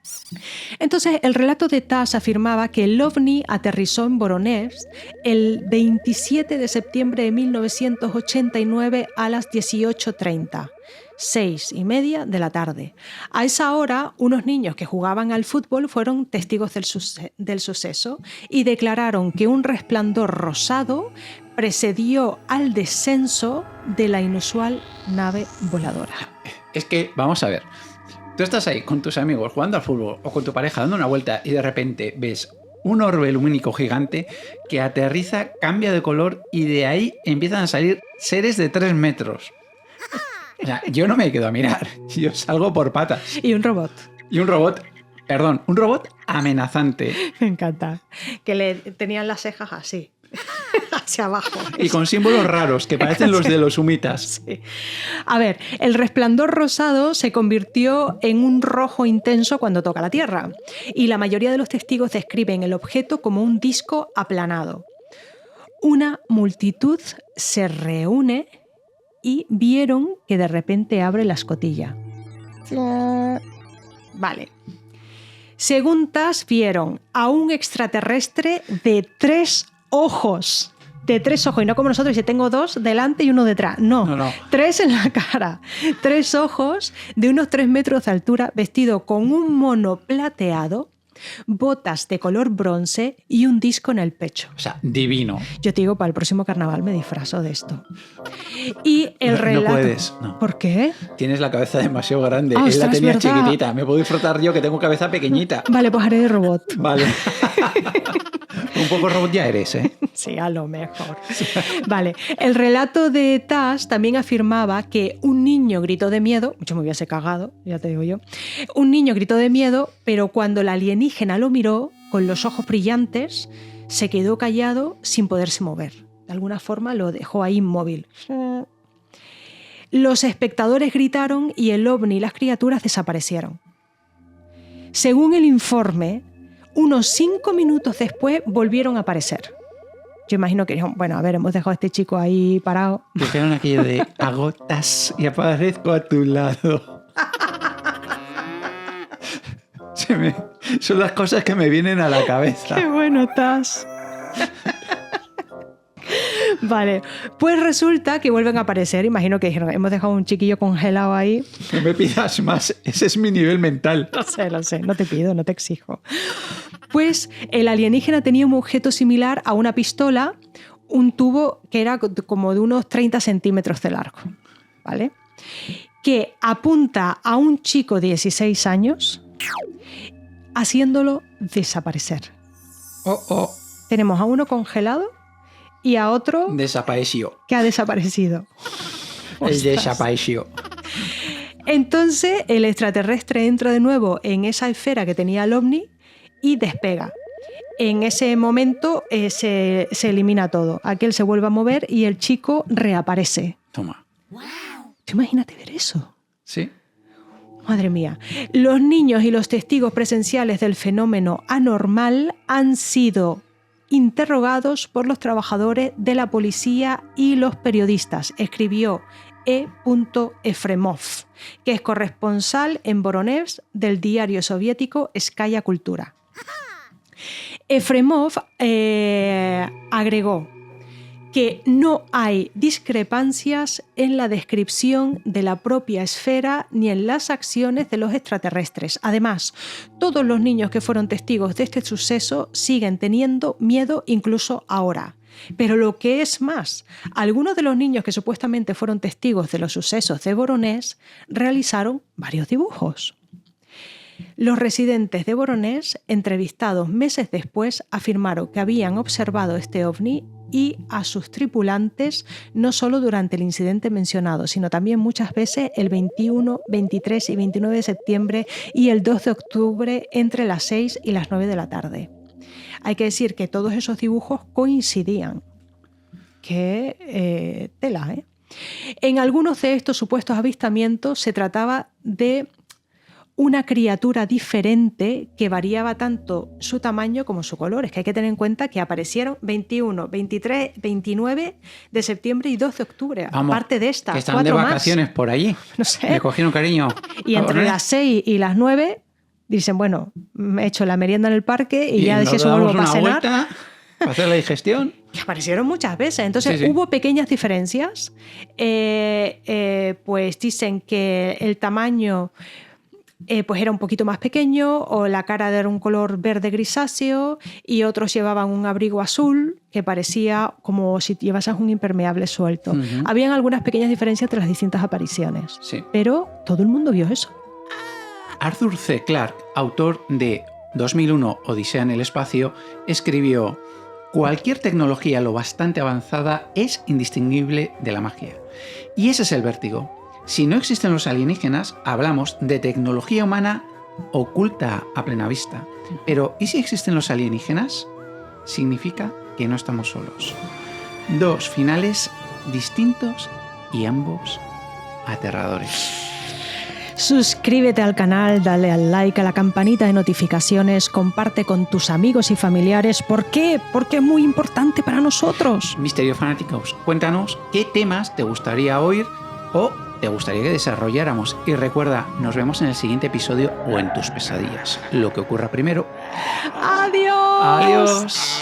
Entonces, el relato de TASS afirmaba que el OVNI aterrizó en Voronezh el 27 de septiembre de 1989 a las 18:30. 6:30 de la tarde. A esa hora, unos niños que jugaban al fútbol fueron testigos del suceso y declararon que un resplandor rosado precedió al descenso de la inusual nave voladora. Es que, vamos a ver, tú estás ahí con tus amigos jugando al fútbol o con tu pareja dando una vuelta y de repente ves un orbe lumínico gigante que aterriza, cambia de color y de ahí empiezan a salir seres de 3 metros. O sea, yo no me quedo a mirar, yo salgo por patas. Y un robot. Y un robot amenazante Me encanta. Que le tenían las cejas así, hacia abajo. y con símbolos raros que parecen los de los sumitas. Sí. A ver, el resplandor rosado se convirtió en un rojo intenso cuando toca la Tierra y la mayoría de los testigos describen el objeto como un disco aplanado. Una multitud se reúne y vieron que de repente abre la escotilla. Vale. Según TASS, vieron a un extraterrestre de 3 ojos. De 3 ojos, y no como nosotros, que tengo 2 delante y 1 detrás. No, No. 3 en la cara. 3 ojos de unos 3 metros de altura, vestido con un mono plateado, botas de color bronce y un disco en el pecho. O sea, divino. Yo te digo, para el próximo carnaval me disfrazo de esto. Y el No relato... puedes, no. ¿Por qué? Tienes la cabeza demasiado grande. Ah, Él la ostras, tenía ¿verdad? chiquitita. Me puedo disfrutar yo que tengo cabeza pequeñita. Vale, pues haré de robot. Vale. Un poco robot ya eres, ¿eh? Sí, a lo mejor. Vale, el relato de TASS también afirmaba que un niño gritó de miedo, yo me hubiese cagado, ya te digo yo, un niño gritó de miedo, pero cuando la alienígena lo miró, con los ojos brillantes, se quedó callado sin poderse mover. De alguna forma lo dejó ahí inmóvil. Los espectadores gritaron y el ovni y las criaturas desaparecieron. Según el informe, unos 5 minutos después volvieron a aparecer. Yo imagino que dijeron, bueno, a ver, hemos dejado a este chico ahí parado. Dijeron aquello de agotas y aparezco a tu lado. Son las cosas que me vienen a la cabeza. ¡Qué bueno estás! Vale, pues resulta que vuelven a aparecer. Imagino que dijeron, hemos dejado un chiquillo congelado ahí. No me pidas más, ese es mi nivel mental. Lo sé, no te pido, no te exijo. Pues el alienígena tenía un objeto similar a una pistola, un tubo que era como de unos 30 centímetros de largo, ¿vale? Que apunta a un chico de 16 años haciéndolo desaparecer. Tenemos a uno congelado y a otro Desapareció. que ha desaparecido. El desapareció. Entonces el extraterrestre entra de nuevo en esa esfera que tenía el ovni y despega. En ese momento se elimina todo. Aquel se vuelve a mover y el chico reaparece. Toma. ¿Tú imagínate ver eso? Sí. Madre mía. Los niños y los testigos presenciales del fenómeno anormal han sido interrogados por los trabajadores de la policía y los periodistas, escribió E. Efremov, que es corresponsal en Voronezh del diario soviético Skaya Kultura. Efremov agregó que no hay discrepancias en la descripción de la propia esfera ni en las acciones de los extraterrestres. Además, todos los niños que fueron testigos de este suceso siguen teniendo miedo incluso ahora. Pero lo que es más, algunos de los niños que supuestamente fueron testigos de los sucesos de Voronezh realizaron varios dibujos. Los residentes de Voronezh, entrevistados meses después, afirmaron que habían observado este ovni y a sus tripulantes no solo durante el incidente mencionado, sino también muchas veces el 21, 23 y 29 de septiembre y el 2 de octubre entre las 6 y las 9 de la tarde. Hay que decir que todos esos dibujos coincidían. Qué tela, ¿eh? En algunos de estos supuestos avistamientos se trataba de una criatura diferente que variaba tanto su tamaño como su color. Es que hay que tener en cuenta que aparecieron 21, 23, 29 de septiembre y 2 de octubre. Vamos, aparte de estas, que están 4 de más. vacaciones por allí. No sé. Le cogieron cariño. Y entre las 6 y las 9 dicen, bueno, me he hecho la merienda en el parque y ya nos si eso damos vuelvo para una cenar. vuelta para hacer la digestión. Y aparecieron muchas veces. Entonces Sí. hubo pequeñas diferencias. Pues dicen que el tamaño pues era un poquito más pequeño, o la cara era un color verde grisáceo, y otros llevaban un abrigo azul que parecía como si llevases un impermeable suelto. Habían algunas pequeñas diferencias entre las distintas apariciones. Sí. Pero todo el mundo vio eso. Arthur C. Clarke, autor de 2001 Odisea en el espacio, escribió: cualquier tecnología lo bastante avanzada es indistinguible de la magia. Y ese es el vértigo. Si no existen los alienígenas, hablamos de tecnología humana oculta a plena vista. Pero ¿y si existen los alienígenas? Significa que no estamos solos. Dos finales distintos y ambos aterradores. Suscríbete al canal, dale al like, a la campanita de notificaciones, comparte con tus amigos y familiares. ¿Por qué? Porque es muy importante para nosotros. Misterio Fanáticos, cuéntanos qué temas te gustaría oír o te gustaría que desarrolláramos. Y recuerda, nos vemos en el siguiente episodio o en tus pesadillas. Lo que ocurra primero. ¡Adiós! Adiós.